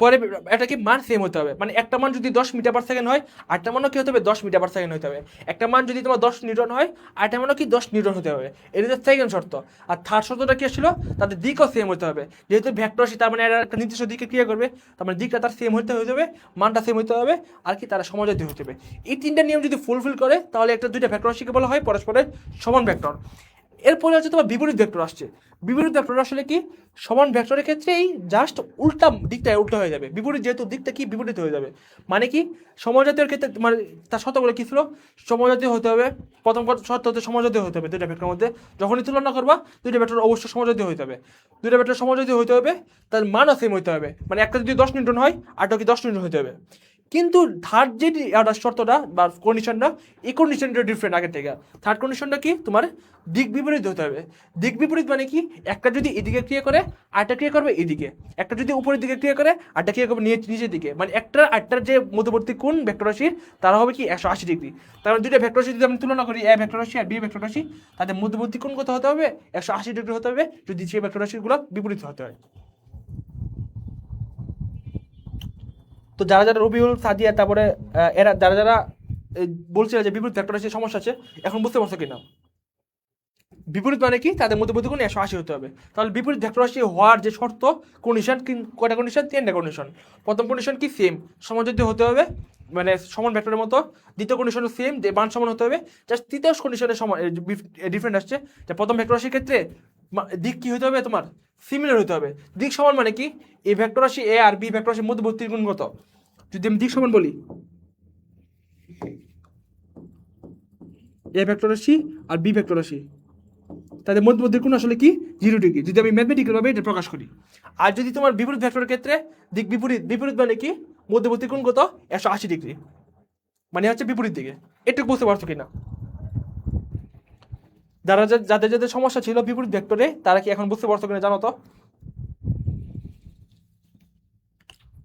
পরে এটা কি মান সেম হতে হবে, মানে একটা মান যদি 10 মিটার/সেকেন্ড হয় আরেকটা মানও কি হতে হবে 10 মিটার/সেকেন্ড হতে হবে। একটা মান যদি তোমার 10 নিউটন হয় আরেকটা মানও কি 10 নিউটন হতে হবে। এটা হচ্ছে সেকেন্ড শর্ত। আর থার্ড শর্তটা কি ছিল, তাদের দিকও সেম হতে হবে। যেহেতু ভেক্টর রাশি তার মানে এরা একটা নির্দিষ্ট দিকে ক্রিয়া করবে, তার মানে দিকটা তার সেম হতে হবে, মানটা সেম হতে হবে, আর কি তারা সমজাতীয় হতে হবে। এই তিনটা নিয়ম যদি ফুলফিল করে তাহলে একটা দুইটা ভেক্টর রাশিকে বলা হয় পরস্পরের সমান ভেক্টর। এরপরে হচ্ছে তোমার বিপরীত ভেক্টর আসছে। বিপরীত ভেক্টর আসলে কি, সমান ভেক্টরের ক্ষেত্রেই জাস্ট উল্টা দিকটা উল্টা হয়ে যাবে, বিপরীত যেহেতু দিকটা কি বিপরীত হয়ে যাবে। মানে কি, সমজাতীয় ক্ষেত্রে মানে তার শর্তগুলো কি ছিল, সমজাতীয় হতে হবে, প্রথম শর্ত হতে সমজাতীয় হতে হবে দুইটা ভেক্টরের মধ্যে। যখনই তুলনা করবা দুইটা ভেক্টর অবশ্যই সমজাতীয় হতে হবে, দুইটা ভেক্টর সমজাতীয় হতে হবে, তার মানও সেম হতে হবে। মানে একটা যদি 10 নিউটন হয় আরটা কি 10 নিউটন হতে হবে। কিন্তু থার্ড যে শর্তটা বা কন্ডিশনটা, এই কন্ডিশনটা ডিফারেন্ট আগের থেকে। থার্ড কন্ডিশনটা কি, তোমার দিক বিপরীত হতে হবে। দিক বিপরীত মানে কি, একটা যদি এদিকে ক্রিয়া করে আরেকটা ক্রিয়া করবে এদিকে, একটা যদি উপরের দিকে ক্রিয়া করে আরেকটা ক্রিয়া করবে নিচের দিকে, মানে একটা আটটার যে মধ্যবর্তী কোণ ভেক্টর রাশির তারা হবে কি 180 ডিগ্রি। তার মানে দুইটা ভেক্টর রাশি যদি আমি তুলনা করি, এ ভেক্টর রাশি আর বি ভেক্টর রাশি, তাদের মধ্যবর্তী কোণ কত হতে হবে, 180 ডিগ্রি হতে হবে, যদি সেই ভেক্টর রাশিগুলো বিপরীত হতে হয়। তো যারা যারা রবিউল সাদিয়া তারপরে এরা যারা যারা বলছিল যে বিপরীত ভেক্টর রাশির সমস্যা আছে, এখন বুঝতে পারছো কিনা। বিপরীত মানে কি, তাদের মধ্যে কোণ 180 হতে হবে। তাহলে বিপরীত ভেক্টর রাশি হওয়ার যে শর্ত কন্ডিশন, কয়টা কন্ডিশন, 3টা কন্ডিশন। প্রথম কন্ডিশন কি, সেম সমজাতীয় হতে হবে, মানে সমান ভেক্টরের মতো। দ্বিতীয় কন্ডিশন সেম, মান সমান হতে হবে। জাস্ট তৃতীয় কন্ডিশনের সমান ডিফারেন্ট আসছে, যে প্রথম ভেক্টর রাশির ক্ষেত্রে দিক কি হতে হবে, তোমার সিমিলার হতে হবে। দিক সমান মানে কি, এই ভেক্টর রাশি এ আর বি ভেক্টর রাশির মধ্যবর্তী কোণ কত, যদি আমি দিক সমান বলি, এ ভেক্টর রাশি আর বি ভেক্টর রাশি তাদের মধ্যবর্তী কোণ আসলে কি 0 ডিগ্রি, যদি আমি ম্যাথমেটিক্যাল ভাবে এটা প্রকাশ করি। আর যদি তোমার বিপরীত ভেক্টরের ক্ষেত্রে দিক বিপরীত, বিপরীত মানে কি, মধ্যবর্তী কোণ কত 180 ডিগ্রি, মানে হচ্ছে বিপরীত দিকে। এটুকু বুঝতে পারছো কিনা। যারা যাদের যাদের সমস্যা ছিল বিপরীত ভেক্টরে, তারা কি এখন বুঝতে পারছো কিনা জানো তো।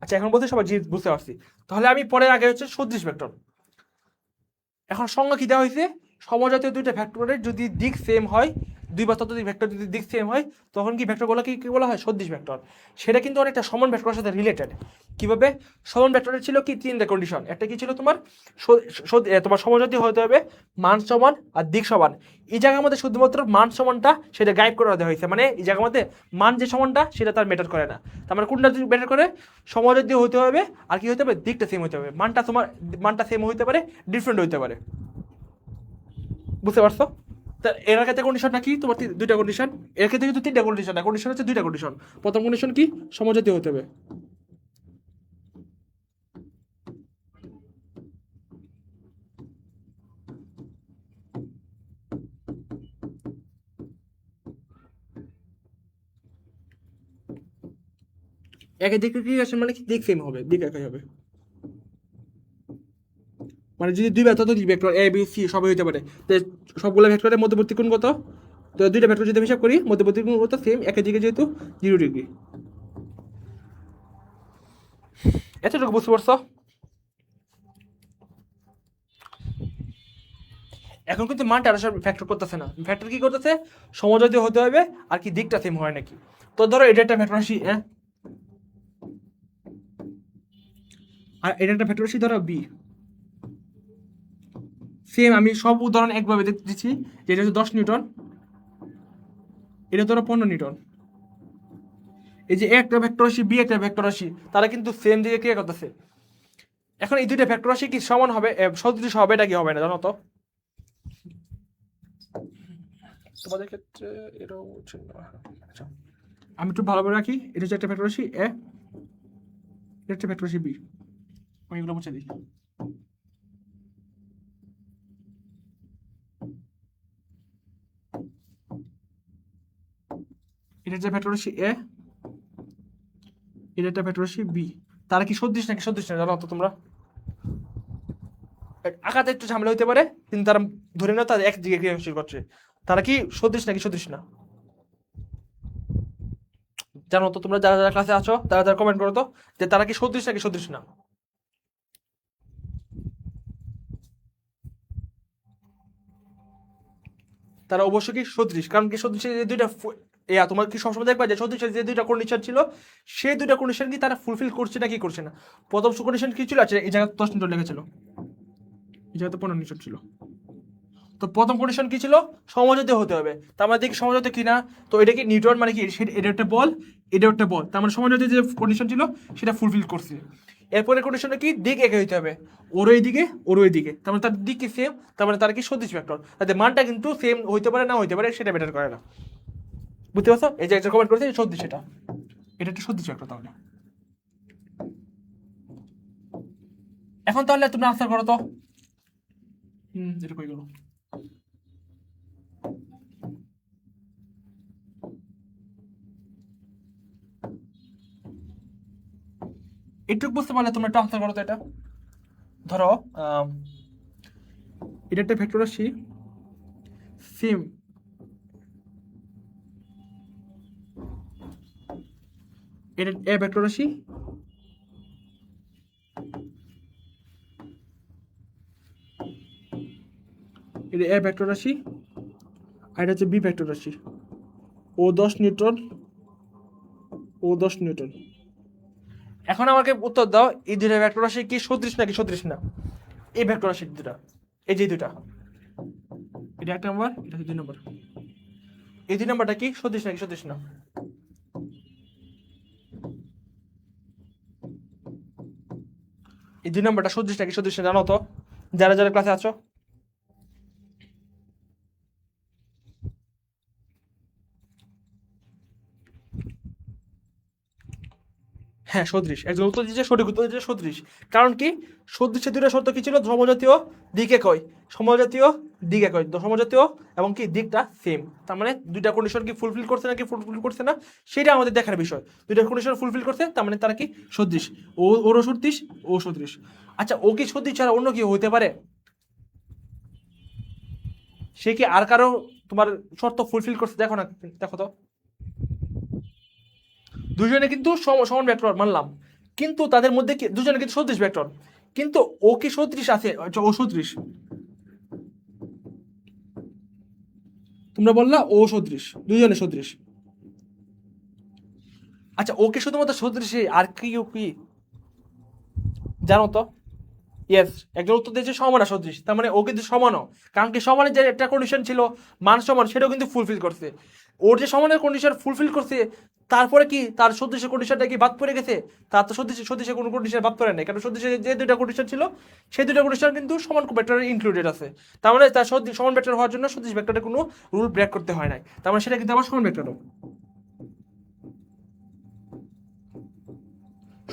আচ্ছা, এখন বলতে সবাই বুঝতে পারছি। তাহলে আমি পরে আগে হচ্ছে সদৃশ ভেক্টর। এখন সংজ্ঞা কি দেওয়া হয়েছে, সমজাতীয় দুইটা ভেক্টরের যদি দিক সেম হয়, দুই বা ততোধিক ভেক্টর যদি দিক সেম হয়, তখন কি ভেক্টরগুলোকে কি বলা হয়, সদৃশ ভেক্টর। সেটা কিন্তু অনেকটা সমান ভেক্টরের সাথে রিলেটেড। কিভাবে, সমান ভেক্টরের ছিল কি 3টা কন্ডিশন। একটা কি ছিল তোমার, তোমার সমজাতীয় হতে হবে, মান সমান আর দিক সমান। এই জায়গার মধ্যে শুধুমাত্র মান সমানটা সেটা গায়েব করে দেওয়া হয়েছে, মানে এই জায়গার মধ্যে মান যে সমানটা সেটা তার ম্যাটার করে না। তার মানে কোনটা ম্যাটার করে, সমজাতীয় হতে হবে, আর কি হতে হবে, দিকটা সেম হতে হবে। মানটা সেম হতে পারে, ডিফারেন্ট হতে পারে। বুঝতে পারছো। তা এর ক্ষেত্রে কন্ডিশনটা কি, তোমার দুইটা কন্ডিশন। এর ক্ষেত্রে কিন্তু 3টা কন্ডিশন না, কন্ডিশন হচ্ছে 2টা কন্ডিশন। প্রথম কন্ডিশন কি, সমজাতীয় হতে হবে। একের দিক ক্রিয়েশন মানে কি, দিক সেম হবে, দিক একই হবে। মানে যদি দুই বা ততোধিক ভেক্টর এ বি সি সবই হতে পারে, তো সবগুলো ভেক্টরের মধ্যবর্তী কোণ কত, তো দুইটা ভেক্টর যদি আমি হিসাব করি মধ্যবর্তী কোণ কত, সেম, একের দিকে যেহেতু 0 ডিগ্রি। এতটুকু বুঝতে পারছো। এখন কিন্তু মানটা আসলে ফ্যাক্টর করতেছে না, ফ্যাক্টর কি করতেছে, সমজাতীয় হতে হবে আর কি দিকটা সেম হয় নাকি। তো ধরো এটা একটা ভেক্টর রাশি, আর এটা একটা ভেক্টর রাশি ধরো বি। সেম আমি সব উদাহরণ একভাবে দিচ্ছি, যেটা হচ্ছে 10 নিউটন, এটা ধরো 15 নিউটন। এই যে একটা ভেক্টর রাশি বি একটা ভেক্টর রাশি, তারা কিন্তু সেম দিকে ক্রিয়া করতেছে। এখন এই দুইটা ভেক্টর রাশি কি সমান হবে, সদৃশ হবে, এটা কি হবে না জানো তো। তোমাদের ক্ষেত্রে এটাও ছিল না। আচ্ছা, আমি একটু ভালো করে রাখি। এটা হচ্ছে একটা ভেক্টর রাশি এ, এটা একটা ভেক্টর রাশি বি। আমি এগুলো মুছে দিই। এটা হচ্ছে ভেক্টর রাশি এ, এটা একটা ভেক্টর রাশি বি। তারা কি সদৃশ নাকি সদৃশ না জানো তো তোমরা। আঁকাতে একটু ঝামেলা হতে পারে, কিন্তু তারা ধরে নাও তারা এক দিকে ক্রিয়াশীল করছে। তারা কি সদৃশ নাকি সদৃশ না জানো তো তোমরা, যারা যারা ক্লাসে আছো তারা তারা কমেন্ট করো তো, যে তারা কি সদৃশ নাকি সদৃশ না। তারা অবশ্যই কি সদৃশ, কারণ কি সদৃশ দুইটা তোমার কি সবসময় দেখবা যে সদৃশের যে দুইটা কন্ডিশন ছিল সেই দুইটা কন্ডিশন কি তারা ফুলফিল করছে না কি করছে না। প্রথম কন্ডিশন কি ছিল, আচ্ছা এই জায়গায় 10 নিউটন লেগেছিল, এই জায়গাতে 15 নিউটন ছিল। তো প্রথম কন্ডিশন কি ছিল, সমজাতীয় হতে হবে। তার মানে দেখি সমজাতীয় কিনা, তো এটা কি নিউটন মানে কি এটা একটা বল, এটা একটা বল, তার মানে সমজাতীয় যে কন্ডিশন ছিল সেটা ফুলফিল করছে। এরপরে কন্ডিশনটা কি, দিক একে হইতে হবে, ওর ওই দিকে ওর ওই দিকে, তার মানে তার দিক কি সেম, তার মানে তার কি সদৃশ ভেক্টর, তাতে মানটা কিন্তু সেম হইতে পারে না হইতে পারে সেটা ম্যাটার করে না। বুঝতে পারছো, এই যে একটা কমেন্ট করেছে সদৃশ, এটা একটা সদৃশ ভেক্টর। তাহলে এখন তাহলে তুমি আনসার করো তো। যেটা কই গেল, একটু বুঝতে পারলে তোমরা একটু আনসার করো তো। এটা ধরো এটা একটা ভেক্টর রাশি সেম, এটা এ ভেক্টর রাশি, এটা এ ভেক্টর রাশি, আর এটা হচ্ছে বি ভেক্টর রাশি। ও 10 নিউটন, ও 10 নিউটন। এখন আমাকে উত্তর দাও, এই দুটা ভেক্টর রাশি কি সদৃশ নাকি সদৃশ না? এই ভেক্টর রাশি দুটা, এই যে দুটা, এটা 1 নম্বর, এটা হচ্ছে 2 নম্বর, এই 2 নম্বরটা কি সদৃশ নাকি সদৃশ না? এই 2 নম্বরটা সদৃশ নাকি সদৃশ না জানো তো, যারা যারা ক্লাসে আছো? হ্যাঁ সদৃশ, একজন উত্তর দিচ্ছে, সঠিক উত্তর দিচ্ছে সদৃশ। কারণ কি, সদৃশের দুটো শর্ত কি ছিল, সমজাতীয় দিক একই, সমজাতীয় দিক একই, সমজাতীয় এবং কি দিকটা সেম। তার মানে দুইটা কন্ডিশন কি ফুলফিল করছে নাকি ফুলফিল করছে না সেটা আমাদের দেখার বিষয়। দুইটা কন্ডিশন ফুলফিল করছে তার মানে তারা কি সদৃশ, ওরও সদৃশ, ও সদৃশ। আচ্ছা ও কি সদৃশ ছাড়া অন্য কি হতে পারে? সে কি আর কারো তোমার শর্ত ফুলফিল করছে? দেখো না, দেখো তো, দুজনে কিন্তু সমান ভেক্টর মানলাম, কিন্তু তাদের মধ্যে কি দুজনে কিন্তু সদৃশ ভেক্টর, কিন্তু ও কি সদৃশ আছে? আচ্ছা, ও সদৃশ, তোমরা বললা ও সদৃশ, দুজনে সদৃশ। আচ্ছা ও কি শুধুমাত্র সদৃশ, আর কি ও কি জানো তো? ইয়েস, একজন উত্তর দিয়েছে সমান আর সদৃশ, তার মানে ও কিন্তু সমানও। কারণ কি সমানের যে একটা কন্ডিশন ছিল মান সমান, সেটাও কিন্তু ফুলফিল করছে। ওর যে সমানের কন্ডিশন ফুলফিল করছে, তারপরে কি তার সদৃশের কন্ডিশনটা কি বাদ পড়ে গেছে? তার তো সদৃশের কোনো কন্ডিশন বাদ পড়ে নাই, কারণ সদৃশের যে দুইটা কন্ডিশন ছিল সেই দুইটা কন্ডিশন কিন্তু সমান ভেক্টরে ইনক্লুডেড আছে। তার মানে তার সমান ভেক্টর হওয়ার জন্য সদৃশ ভেক্টরে কোনো রুল ব্রেক করতে হয় নাই, তার মানে সেটা কিন্তু আমার সমান ভেক্টর।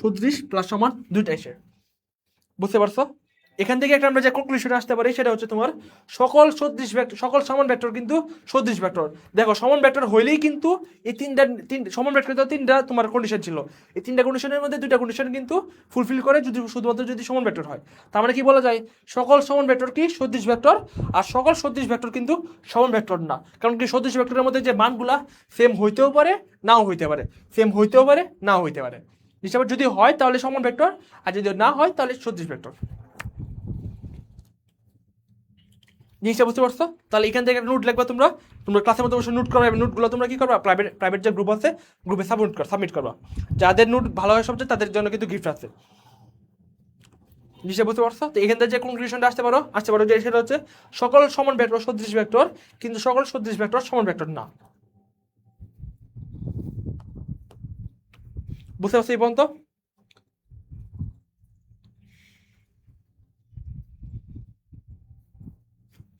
সদৃশ প্লাস সমান দুইটাই সে। বুঝতে পারছো? এখান থেকে একটা আমরা যে কনক্লুশনে আসতে পারি সেটা হচ্ছে তোমার সকল সদৃশ ভেক্টর, সকল সমান ভেক্টর কিন্তু সদৃশ ভেক্টর। দেখো সমান ভেক্টর হইলেই কিন্তু এই সমান ভেক্টর তো তিনটা তোমার কন্ডিশন ছিল, এই তিনটা কন্ডিশনের মধ্যে দুইটা কন্ডিশন কিন্তু ফুলফিল করে যদি শুধুমাত্র যদি সমান ভেক্টর হয়। তার মানে কি বলা যায়, সকল সমান ভেক্টর কি সদৃশ ভেক্টর, আর সকল সদৃশ ভেক্টর কিন্তু সমান ভেক্টর না। কারণ কি সদৃশ ভেক্টরের মধ্যে যে মানগুলা সেম হইতেও পারে নাও হইতে পারে, সেম হইতেও পারে নাও হইতে পারে। হিসাবে যদি হয় তাহলে সমান ভেক্টর, আর যদি না হয় তাহলে সদৃশ ভেক্টর। জিনিসটা বুঝতে পারছো? তাহলে এখান থেকে নোট লিখবা তোমরা, তোমরা ক্লাসের মধ্যে অবশ্যই নোট করবে, নোটগুলো তোমরা কি করবা, প্রাইভেট যে গ্রুপ আছে গ্রুপে সাবমিট করবা। যাদের নোট ভালো হয় সবচেয়ে তাদের জন্য কিন্তু গিফট আছে। জিনিসটা বুঝতে পারছো? তো এখান থেকে যে কনক্লুশনটা আসতে পারো যে সেটা হচ্ছে সকল সমান ভেক্টর সদৃশ ভেক্টর, কিন্তু সকল সদৃশ ভেক্টর সমান ভেক্টর না। বুঝতে পারছো এই পর্যন্ত?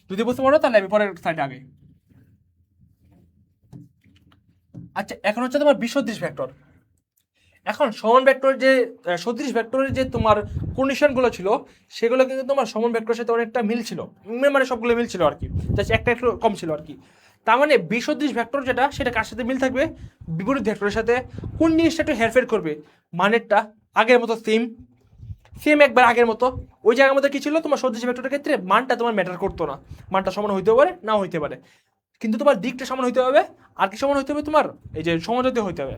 যদি বুঝতে পারো তাহলে আমি পরের স্লাইডে আগে। আচ্ছা এখন হচ্ছে তোমার বিসদৃশ ভেক্টর। এখন সমান ভেক্টর যে সদৃশ ভেক্টরের যে তোমার কন্ডিশনগুলো ছিল সেগুলো কিন্তু তোমার সমান ভেক্টরের সাথে অনেকটা মিল ছিল, মানে সবগুলো মিল ছিল আর কি, জাস্ট একটা একটু কম ছিল আর কি। তার মানে বিসদৃশ ভেক্টর যেটা সেটা কার সাথে মিল থাকবে, বিপরীত ভেক্টরের সাথে। কোন জিনিসটা একটু হেরফের করবে, মানেরটা আগের মতো সেম, সেম একবার আগের মতো। ওই জায়গার মধ্যে কি ছিল, তোমার সদৃশ ভেক্টরের ক্ষেত্রে মানটা তোমার ম্যাটার করতো না, মানটা সমান হইতেও পারে নাও হইতে পারে, কিন্তু তোমার দিকটা সমান হইতে হবে, আর কি সমান হইতে হবে তোমার, এই যে সমজাতীয় হইতে হবে।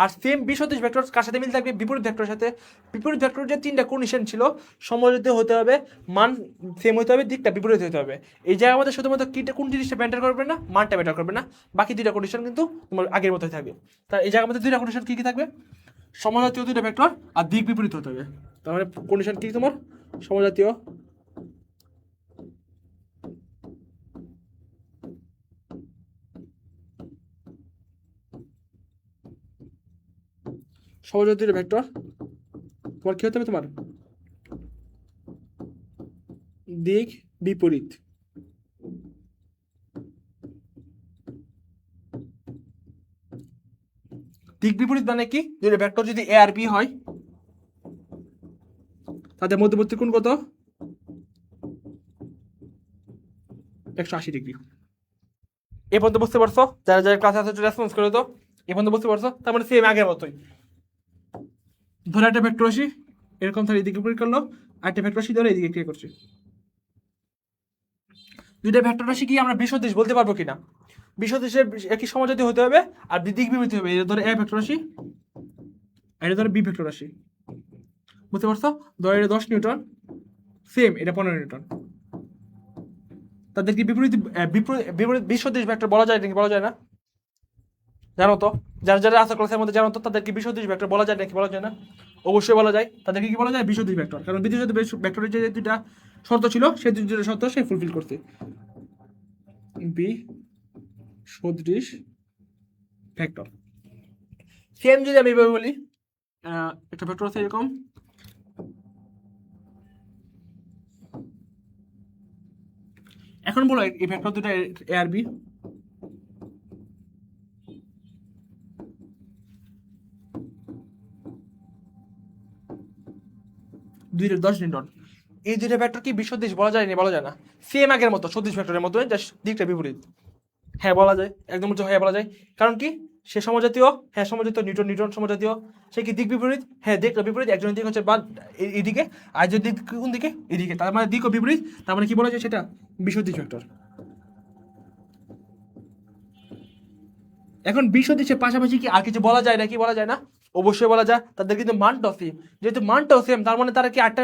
আর সেম বিসদৃশ ভেক্টর কার সাথে মিল থাকবে, বিপরীত ভেক্টরের সাথে। বিপরীত ভেক্টরের যে 3টা কন্ডিশন ছিল, সমজাতীয় হতে হবে, মান সেম হতে হবে, দিকটা বিপরীত হতে হবে। এই জায়গার মধ্যে শুধুমাত্র কোন জিনিসটা ম্যাটার করবে না, মানটা ম্যাটার করবে না, বাকি 2টা কন্ডিশন কিন্তু তোমার আগের মতোই থাকবে। তা এই জায়গার মধ্যে 2টা কন্ডিশন কি কি থাকবে, সমজাতীয় 2টা ভেক্টর আর দিক বিপরীত হতে হবে। তার মানে কন্ডিশন কি তোমার, সমজাতীয় সমজাতীয় ভেক্টর তোমার কি হতে হবে, তোমার দিক বিপরীত। দিক বিপরীত মানে কি, যদি ভেক্টর যদি এ আর বি হয়, তাদের মধ্যবর্তী কোণ কত, 180 ডিগ্রি। এ পর্যন্ত বুঝতে পারছো? যারা যারা ক্লাসে আছে রেসপন্স করে তো, এ পর্যন্ত বুঝতে পারছো? তার মানে সেম আগের মতোই। ধরে একটা ভেক্টর রাশি এরকম ধরে এদিকে বিপরীত করলো, আর একটা ভেক্টর রাশি ধরে এদিকে ক্রিয়া করছি। 2টা ভেক্টর রাশি কি আমরা বিসদৃশ বলতে পারবো কিনা, বিসদৃশের একই সমজাতীয় হতে হবে আর দিক বিপরীত হবে। এটা ধরে এ ভেক্টর রাশি, এটা ধরে বি ভেক্টর রাশি, বুঝতে পারছো? ধরে এটা 10 নিউটন, সেম এটা 15 নিউটন। তাদের কি বিপরীত বিপরীত বিসদৃশ ভেক্টর বলা যায় নাকি বলা যায় না, জানো তো? যারা যারা আছে ক্লাসের মধ্যে জানো তো, তাদের কি বিসদৃশ ভেক্টর বলা যায় নাকি বলা যায় না? অবশ্যই বলা যায়। তাদেরকে কি বলা যায়, বিসদৃশ ভেক্টর, কারণ বিসদৃশ ভেক্টরের যে 2টা শর্ত ছিল, সেই 2টা শর্ত সে ফুলফিল করছে। বি সদৃশ ভেক্টর। সেম যদি আমি এভাবে বলি, একটা ভেক্টর আছে এরকম, এখন বলো এই ভেক্টর 2টা এ আর বি, দুইটা 10 নিউটন। এই 2টা ভেক্টর কি বিসদৃশ বলা যায় না বলা যায় না? সেম আগের মতো সদৃশ ভেক্টরের মতো, জাস্ট দিকটা বিপরীত। হ্যাঁ বলা যায়, একদম হ্যাঁ বলা যায়। কারণ কি, সে সমজাতীয়, হ্যাঁ সমজাতীয়, নিউটন নিউটন সমজাতীয়। সে কি দিক বিপরীত, হ্যাঁ দিক বিপরীত। একজনের দিক হচ্ছে বা এদিকে, আর যদি দিক কোন দিকে, এদিকে, তার মানে দিক ও বিপরীত। তার মানে কি বলা যায়, সেটা বিসদৃশ ভেক্টর। এখন বিসদৃশের পাশাপাশি কি আর কিছু বলা যায় নাকি বলা যায় না? অবশ্যই বলা যায়। তাদের কিন্তু মানটাও সেম, যেহেতু মানটাও সেম, তার মানে তারা কি 8টা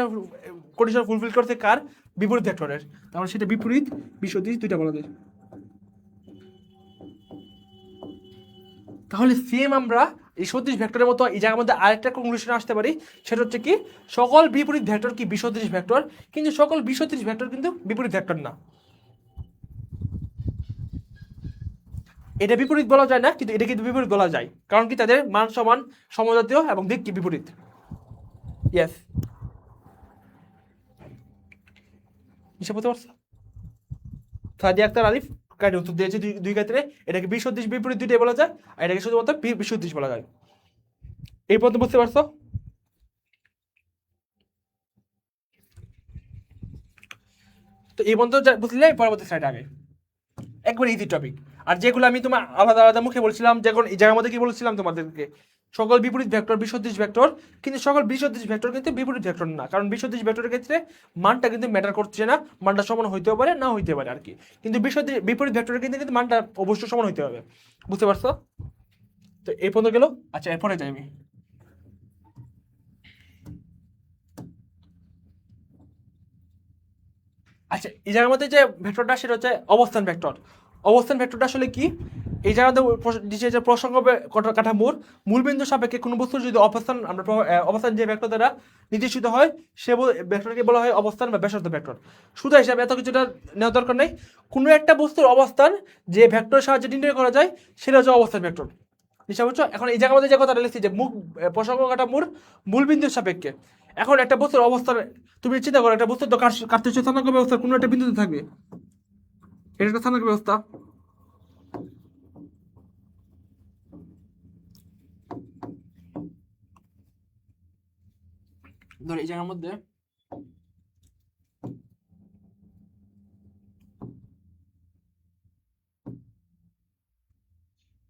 কন্ডিশন ফুলফিল করছে কার, বিপরীত ভেক্টরের। তার মানে সেটা বিপরীত বিসদৃশ 2টা বলা যায়। তাহলে সেম আমরা এই সদৃশ ভেক্টরের মতো এই জায়গার মধ্যে আরেকটা কনক্লুশন আসতে পারি, সেটা হচ্ছে কি, সকল বিপরীত ভেক্টর কি বিসদৃশ ভেক্টর, কিন্তু সকল বিসদৃশ ভেক্টর কিন্তু বিপরীত ভেক্টর না। এটা বিপরীত বলা যায় না, কিন্তু এটা কিন্তু বিপরীত বলা যায়। কারণ কি, তাদের মান সমান, সমজাতীয় এবং দিক কি বিপরীত। ইয়েস, হিসাব করতে পারছো? সাদিয়া আক্তার আলিফ কাইটে উত্তর দিয়েছে দুই ক্ষেত্রে। এটাকে বিসদৃশ বিপরীত 2টাই বলা যায়, আর এটাকে শুধুমাত্র বিসদৃশ বলা যায়। এই পর্যন্ত বুঝতে পারছো? তো এই পর্যন্ত বুঝলে পরবর্তী স্লাইড আগে একবার ইজি টপিক। আর যেগুলো আমি তোমার আলাদা আলাদা মুখে বলছিলাম, যখন এই জায়গার মধ্যে কি বলছিলাম তোমাদেরকে, সকল বিপরীত ভেক্টর বিসদৃশ ভেক্টর, কিন্তু সকল বিসদৃশ ভেক্টর কিন্তু বিপরীত ভেক্টর না। কারণ বিসদৃশ ভেক্টরের ক্ষেত্রে মানটা কিন্তু ম্যাটার করছে না, মানটা সমান হইতেও পারে না হইতে পারে আর কি। কিন্তু বিপরীত ভেক্টরের কিন্তু মানটা অবশ্যই সমান হইতে হবে। বুঝতে পারছো? তো এই পর্যন্ত গেল। আচ্ছা, এরপরে যাই আমি। আচ্ছা, এই জায়গার মধ্যে যে ভেক্টরটা, সেটা হচ্ছে অবস্থান ভেক্টর। অবস্থান ভেক্টরটা আসলে কি, এই জায়গাতে নিচে যে প্রসঙ্গ কাঠামোর মূলবিন্দু সাপেক্ষে কোনো বস্তুর যদি অবস্থান আমরা অবস্থান যে ভেক্টর দ্বারা নির্দেশিত হয়, সে ভেক্টরকে বলা হয় অবস্থান বা ব্যাসার্ধ ভেক্টর। শুধু হিসাবে এত কিছুটা নেওয়ার দরকার নেই। কোনো একটা বস্তুর অবস্থান যে ভেক্টরের সাহায্যে নির্ণয় করা যায়, সেটা হচ্ছে অবস্থান ভেক্টর। নিশ্চয় বুঝছো? এখন এই জায়গার মধ্যে যে কথাটা লিখছি, যে প্রসঙ্গ কাঠামোর মূলবিন্দুর সাপেক্ষে, এখন একটা বস্তুর অবস্থান, তুমি চিন্তা করো, একটা বস্তুর তো কার্তেশীয় স্থানাঙ্ক ব্যবস্থা কোনো একটা বিন্দুতে থাকবে, এটা একটা স্থানাঙ্ক ব্যবস্থা। ধর এই জায়গার মধ্যে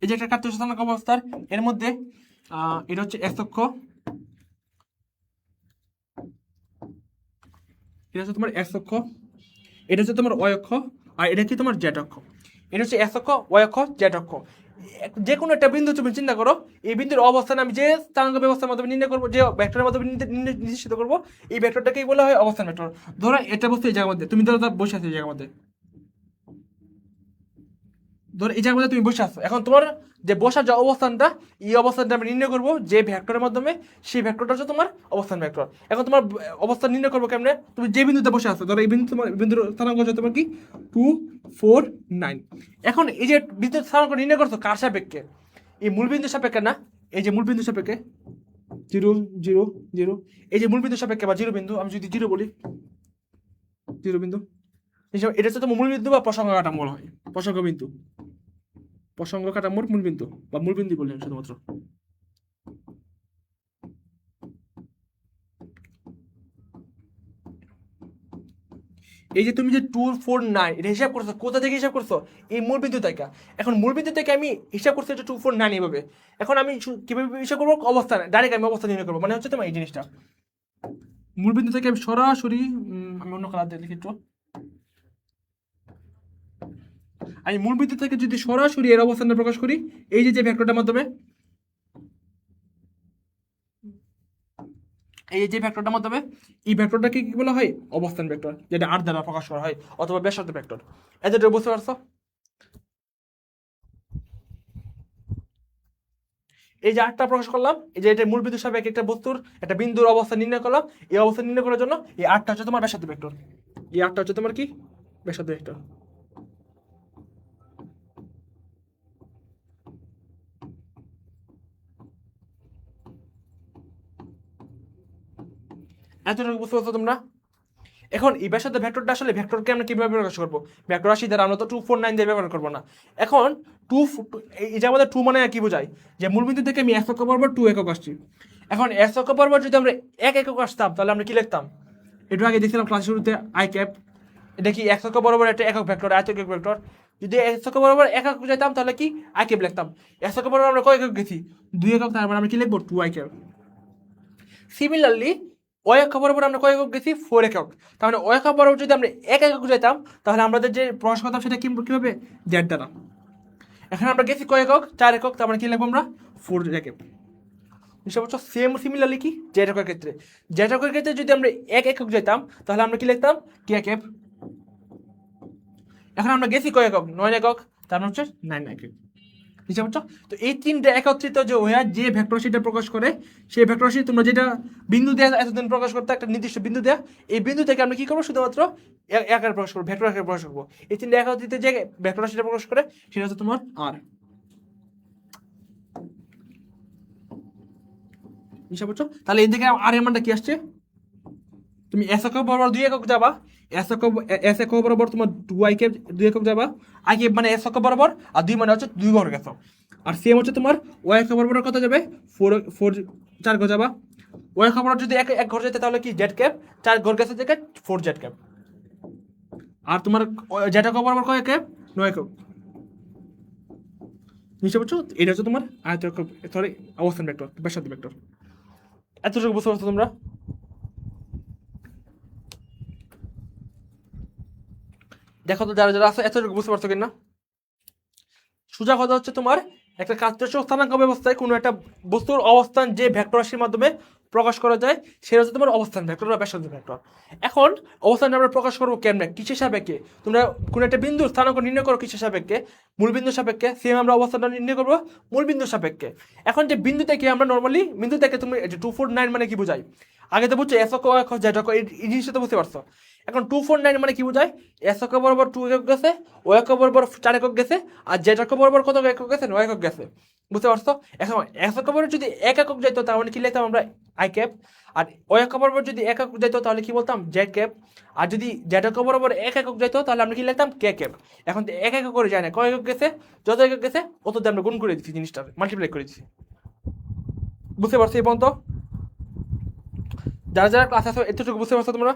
এই যে একটা কার্তেশীয় স্থানাঙ্ক ব্যবস্থার, এর মধ্যে এটা হচ্ছে এক্স অক্ষ, এটা হচ্ছে তোমার এক্স অক্ষ, এটা হচ্ছে তোমার ওয়াই অক্ষ, আর এটা হচ্ছে তোমার জেড অক্ষ। এটা হচ্ছে এস অক্ষ, ওয়াই অক্ষ, জেড অক্ষ। যে কোনো একটা বিন্দু তুমি চিন্তা করো, এই বিন্দুর অবস্থান আমি যে স্থানাঙ্ক ব্যবস্থার মাধ্যমে নির্ণয় করবো, যে ভেক্টরের মাধ্যমে নিশ্চিত করবো, এই ভেক্টরটাকেই বলা হয় অবস্থান ভেক্টর। ধরো এটা বসে এই জায়গার মধ্যে, তুমি ধরো বসে আছো এই জায়গার মধ্যে, ধরো এই জায়গার মধ্যে তুমি বসে আছো, এখন তোমার যে বসার যে অবস্থানটা, এই অবস্থানটা আমরা নির্ণয় করবো যে ভেক্টরের মাধ্যমে, সেই ভেক্টরটা হচ্ছে তোমার অবস্থান ভেক্টর। এখন তোমার অবস্থান নির্ণয় করবো কেমনে, তুমি যে বিন্দুতে বসে আছো, ধরো এই বিন্দু, তোমার বিন্দুর স্থানাঙ্ক হচ্ছে তোমার কি 2, 4, 9। এখন এই যে বিন্দুর স্থানাঙ্ক নির্ণয় করছো কার সাপেক্ষে, এই মূলবিন্দু সাপেক্ষে না, এই যে মূলবিন্দু সাপেক্ষে 0, 0, 0, এই যে মূলবিন্দু সাপেক্ষে বা জিরো বিন্দু, আমি যদি জিরো বলি, জিরো বিন্দু, এটা হচ্ছে তোমার মূলবিন্দু বা প্রসঙ্গ কাঠামোর হয়, প্রসঙ্গ বিন্দু, প্রসঙ্গ কাঠামোর মূলবিন্দু বা মূলবিন্দু বললেন শুধুমাত্র। এই যে তুমি যে 2, 4, 9 এটা হিসাব করছো, কোথা থেকে হিসাব করছো, এই মূলবিন্দু থেকে। এখন মূলবিন্দু থেকে আমি হিসাব করছি এটা 2, 4, 9 এইভাবে। এখন আমি কিভাবে হিসাব করবো, অবস্থান ডাইরেক্ট আমি অবস্থান নির্ণয় করবো, মানে হচ্ছে তোমার এই জিনিসটা মূলবিন্দু থেকে আমি সরাসরি, আমি অন্য কালার দিয়ে লিখি একটু, আমি মূলবিন্দু থেকে যদি সরাসরি এর অবস্থানটা প্রকাশ করি, এই যে ভেক্টরটার মাধ্যমে, এই যে ভেক্টরটার মাধ্যমে, এই ভেক্টরটাকে কি বলা হয়, অবস্থান ভেক্টর, যেটা আর দ্বারা প্রকাশ করা হয়, অথবা ব্যাসার্ধ ভেক্টর। এতটা বুঝতে পারছো? এই যে আটটা প্রকাশ করলাম, এই যে এটা মূল বিন্দু সাপেক্ষে একটা বস্তুর একটা বিন্দুর অবস্থান নির্ণয় করলাম, এই অবস্থান নির্ণয় করার জন্য এই আটটা হচ্ছে তোমার ব্যাসার্ধ ভেক্টর, এই আটটা হচ্ছে তোমার কি ব্যাসার্ধ ভেক্টর। এতটুকু বুঝতে পারছো তোমরা? এখন এই ব্যাসার্ধ ভেক্টরটা আসলে ভেক্টরকে আমরা কিভাবে প্রকাশ করবো, ভেক্টর রাশি দ্বারা, আমরা তো 2, 4, 9 দিয়ে ব্যবহার করবো না। এখন টু, এই যে আমাদের 2 মানে কি বোঝায়, যে মূলবিন্দু থেকে আমি 1 একক বরাবর 2 একক আসছি। এখন 1 একক বরাবর যদি আমরা 1 একক আসতাম, তাহলে আমরা কি লিখতাম, একটু আগে দেখছিলাম ক্লাস শুরুতে আই ক্যাপ, এটা কি 1 একক বরাবর একটা একক ভেক্টর, আয়তক্ষেত্র ভেক্টর। যদি 1 একক বরাবর 1 একক যেতাম, তাহলে কি আই ক্যাপ লিখতাম। 1 একক বরাবর আমরা কয় একক গেছি, 2 একক, তার মানে আমরা কি লিখবো 2 আই ক্যাপ। সিমিলারলি ওই একক বরাবর আমরা কয় একক গেছি, 4 একক, তার মানে ওই একক বরাবর যদি আমরা 1 একক যেতাম, তাহলে আমাদের যে প্রকাশ করতাম সেটা কিভাবে, জেড দ্বারা। এখানে আমরা গেছি কয় একক, 4 একক, তার মানে কি লিখবো আমরা 4 একক। বুঝতে পারছো? সেম সিমিলারলি কি জেড এককের ক্ষেত্রে, জেড এককের ক্ষেত্রে যদি আমরা 1 একক যেতাম, তাহলে আমরা কি লিখতাম, টি একক। এখন আমরা গেছি কয় একক, 9 একক, তার মানে হচ্ছে 9 একক। বুঝতে পারছো? তো এই তিনটা একত্রিত যে হয়ে যে ভেক্টর রাশিটা প্রকাশ করে, সেই ভেক্টর রাশি তোমরা যেটা বিন্দু দেয়া এতদিন প্রকাশ করতে, একটা নির্দিষ্ট বিন্দু দেয়া, এই বিন্দু থেকে আমরা কি করবো, শুধুমাত্র আকারে প্রকাশ করবো, ভেক্টর আকারে প্রকাশ করবো। এই তিনটা একত্রিত যে ভেক্টর রাশিটা প্রকাশ করে, সেটা হচ্ছে তোমার আর। বুঝতে পারছো? তাহলে এই দিকে আর এর মানটা কি আসছে, তুমি এস একক বরাবর 2 একক যাবা, এস একক বরাবর তোমার 2 আই ক্যাপ 2 একক যাবা, আই ক্যাপ মানে এস একক বরাবর, আর 2 মানে হচ্ছে 2 ঘর গেছো। আর সেম হচ্ছে তোমার ওয়াই একক বরাবর কত যাবে, 4 ঘর যাবা। ওয়াই একক বরাবর যদি এক ঘর যেতে, তাহলে কি জেড ক্যাপ, 4 ঘর গেছে থেকে 4 জেড ক্যাপ। আর তোমার জেড একক বরাবর কয় ক্যাপ, 9 একক। বুঝতে পারছো? এটা হচ্ছে তোমার আয়ত একক, সরি অবস্থান ভেক্টর, ব্যাসার্ধ ভেক্টর। এতটুকু বুঝতে পারছো তোমরা? দেখো তো যারা যারা আছে এতটুকু বুঝতে পারছো কিনা। সোজা কথা হচ্ছে তোমার একটা কার্যশ স্থানাঙ্ক ব্যবস্থায় কোনো একটা বস্তুর অবস্থান যে ভেক্টর রাশির মাধ্যমে প্রকাশ করা যায়, সেটা হচ্ছে তোমার অবস্থান ভেক্টর বা ব্যাসার্ধ ভেক্টর। এখন অবস্থানটা আমরা প্রকাশ করবো কেমনে, কিসের সাপেক্ষে, তোমরা কোনো একটা বিন্দুর স্থানাঙ্ক নির্ণয় করো কিসের সাপেক্ষে, মূল বিন্দুর সাপেক্ষে। সেম আমরা অবস্থানটা নির্ণয় করবো মূল বিন্দুর সাপেক্ষে। এখন যে বিন্দু থেকে আমরা নর্মালি বিন্দু থেকে তুমি 2, 4, 9 মানে কি বোঝায়, আগে তো বুঝছো এস একক জেড একক, এই জিনিসটা তো বুঝতে পারছো। এখন 2, 4, 9 মানে কি বোঝায়, এস একক বরাবর 2 একক গেছে, ও একক বরাবর 4 একক গেছে, আর জেড একক বরাবর কত একক গেছে, 9 একক গেছে। বুঝতে পারছো? এখন এস একক বরাবর যদি 1 একক যেত, তার মানে কি লিখতাম আমরা আই ক্যাপ। আর ও একক বরাবর যদি 1 একক যেত, তাহলে কি বলতাম জেড ক্যাপ। আর যদি জেড একক বরাবর 1 একক যেত, তাহলে আমরা কি লিখতাম কে ক্যাপ। এখন 1 একক করে যায় না, কয় একক গেছে, যত একক গেছে অত দিয়ে আমরা গুণ করে দিচ্ছি, জিনিসটা মাল্টিপ্লাই করে দিচ্ছি। বুঝতে পারছো এই পর্যন্ত? যারা যারা ক্লাস আছে এতটুকু বুঝতে পারছো তোমরা?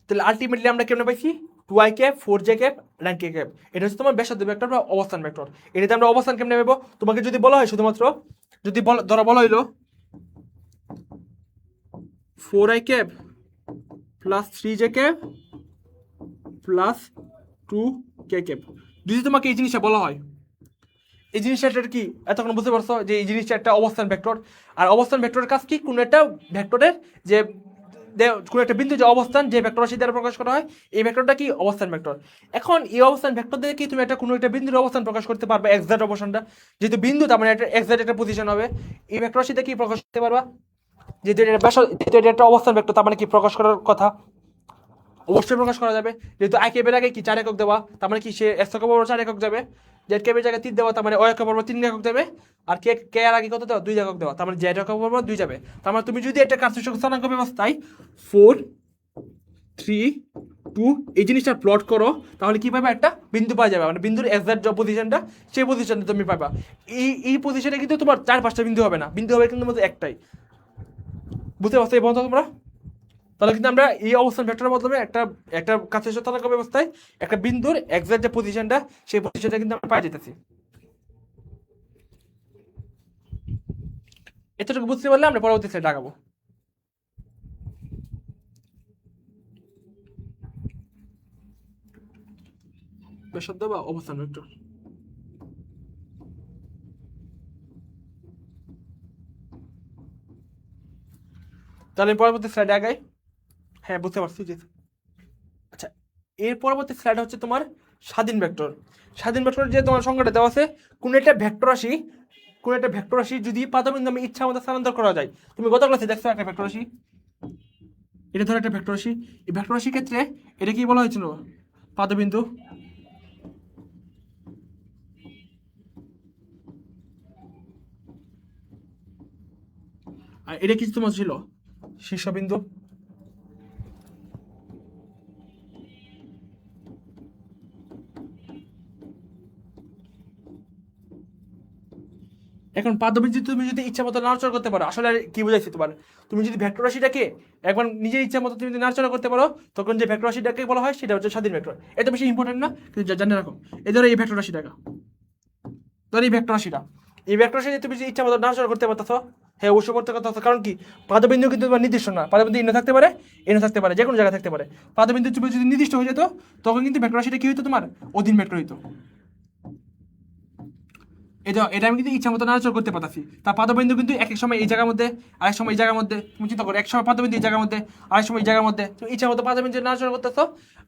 তাহলে আলটিমেটলি আমরা কেমন পাইছি, 2 I cap 4 J cap 9 K cap. এটা হচ্ছে তোমার ব্যাসার্ধ ভেক্টর বা অবস্থান ভেক্টর। এটাতে আমরা অবস্থান কেমনে পাবো, তোমাকে যদি বলা হয় শুধুমাত্র, যদি ধরো বলা হইলো 4i cap plus 3j cap plus 2k cap. যদি তোমাকে এই জিনিসটা বলা হয়, এই জিনিসটা কি এতক্ষণ বুঝতে পারছো যে এই জিনিসটা একটা অবস্থান ভেক্টর। আর অবস্থান ভেক্টরের কাজ কি? কোনো একটা ভেক্টরের যে কোনো একটা বিন্দু যে অবস্থান যে ভেক্টর রাশি দ্বারা প্রকাশ করা হয়, এই ভেক্টরটা কি? অবস্থান ভেক্টর। এখন এই অবস্থান ভেক্টর দিয়ে কি তুমি একটা কোনো একটা বিন্দুর অবস্থান প্রকাশ করতে পারবে? এক্সাক্ট অবস্থানটা যেহেতু বিন্দু, তার মানে একটা এক্সাক্ট একটা পজিশন হবে। এই ভেক্টর রাশিতে কি প্রকাশ করতে পারবা? যেহেতু এটা একটা অবস্থান ভেক্টর, তার মানে কি প্রকাশ করার কথা? অবশ্যই প্রকাশ করা যাবে। যেহেতু আই ক্যাপের আগে কি 4 একক দেওয়া, তার মানে কি সে এস একক বরাবর 4 একক যাবে। জেড ক্যাপের জায়গায় 3 দেওয়া, তার মানে ও একক বরাবর 3 একক যাবে। আর কে কে এর আগে কত দেওয়া? 2 একক দেওয়া, তার মানে জেড একক বরাবর 2 যাবে। তার মানে তুমি যদি একটা কার্যসূচক স্থানাঙ্ক ব্যবস্থায় 4 3 2 এই জিনিসটা প্লট করো, তাহলে কি পাবে? একটা বিন্দু পাওয়া যাবে। মানে বিন্দুর এক্সাক্ট যে পজিশনটা, সেই পজিশনটা তুমি পাবা। এই পজিশনে কিন্তু তোমার 4-5টা বিন্দু হবে না, বিন্দু হবে কিন্তু মধ্যে একটাই। বুঝতে পারছো এই পর্যন্ত তোমরা? তাহলে কিন্তু আমরা এই অবস্থান ভেক্টরের মাধ্যমে একটা একটা কার্যসূচক স্থানাঙ্ক ব্যবস্থায় একটা বিন্দুর এক্সাক্ট যে পজিশনটা, সেই পজিশনটা কিন্তু আমরা পাই যেতেছি। এতটুকু বুঝতে পারলে আমরা পরবর্তী স্লাইড আগাবো। ব্যাসার্ধ বা অবস্থান ভেক্টর। তাহলে পরবর্তী স্লাইডে আগাই। হ্যাঁ, বুঝতে পারছি জি। আচ্ছা, এর পরবর্তী স্লাইড হচ্ছে তোমার স্বাধীন ভেক্টর। স্বাধীন ভেক্টর যে তোমার সংজ্ঞাটা দেওয়া আছে, কোনো একটা ভেক্টর রাশি যদি পাদবিন্দু আমি ইচ্ছা মতো স্থানান্তর করা যায়। তুমি গত ক্লাসে দেখছো একটা ভেক্টর রাশি, এটা ধরো একটা ভেক্টর রাশি। এই ভেক্টর রাশির ক্ষেত্রে এটা কি বলা হয়েছিল? পাদবিন্দু। আর এটা কিছু তোমার ছিল শীর্ষবিন্দু। এখন পাদবিন্দু তুমি যদি ইচ্ছা মতো নাড়াচড়া করতে পারো, আসলে কি বুঝাইছি তোমার? তুমি যদি ভেক্টর রাশিটাকে একবার নিজের ইচ্ছা মতো তুমি যদি নাড়াচড়া করতে পারো, তখন যে ভেক্টর রাশিটাকে বলা হয় সেটা হচ্ছে স্বাধীন ভেক্টর। এটা বেশি ইম্পর্টেন্ট না, কিন্তু জানে রাখো। এই ধরো এই ভেক্টর রাশিটাকে, ধরো এই ভেক্টর রাশিটা, এই ভেক্টর রাশি তুমি যদি ইচ্ছা মতো নাড়াচড়া করতে পারতো, হ্যাঁ অবশ্যই করতে পারতো। কারণ কি? পাদবিন্দু কিন্তু তোমার নির্দিষ্ট না, পাদবিন্দু ইন্ন থাকতে পারে, এনে থাকতে পারে, যে কোনো জায়গায় থাকতে পারে। পাদবিন্দু তুমি যদি নির্দিষ্ট হয়ে যেত, তখন কিন্তু ভেক্টর রাশিটা কি হইতো? তোমার অধীন ভেক্টর হইতো। এটা আমি কিন্তু ইচ্ছা মতো নাড়াচড়া করতে পারতাছি। তার পাদবিন্দু কিন্তু এক এক সময় এই জায়গার মধ্যে, আরেক সময় এই জায়গার মধ্যে। তুমি চিন্তা করো, এক সময় পাদবিন্দু এই জায়গার মধ্যে, আরেক সময় এই জায়গার মধ্যে। তুমি ইচ্ছা মতো পাদবিন্দু নাড়াচড়া করতেছো,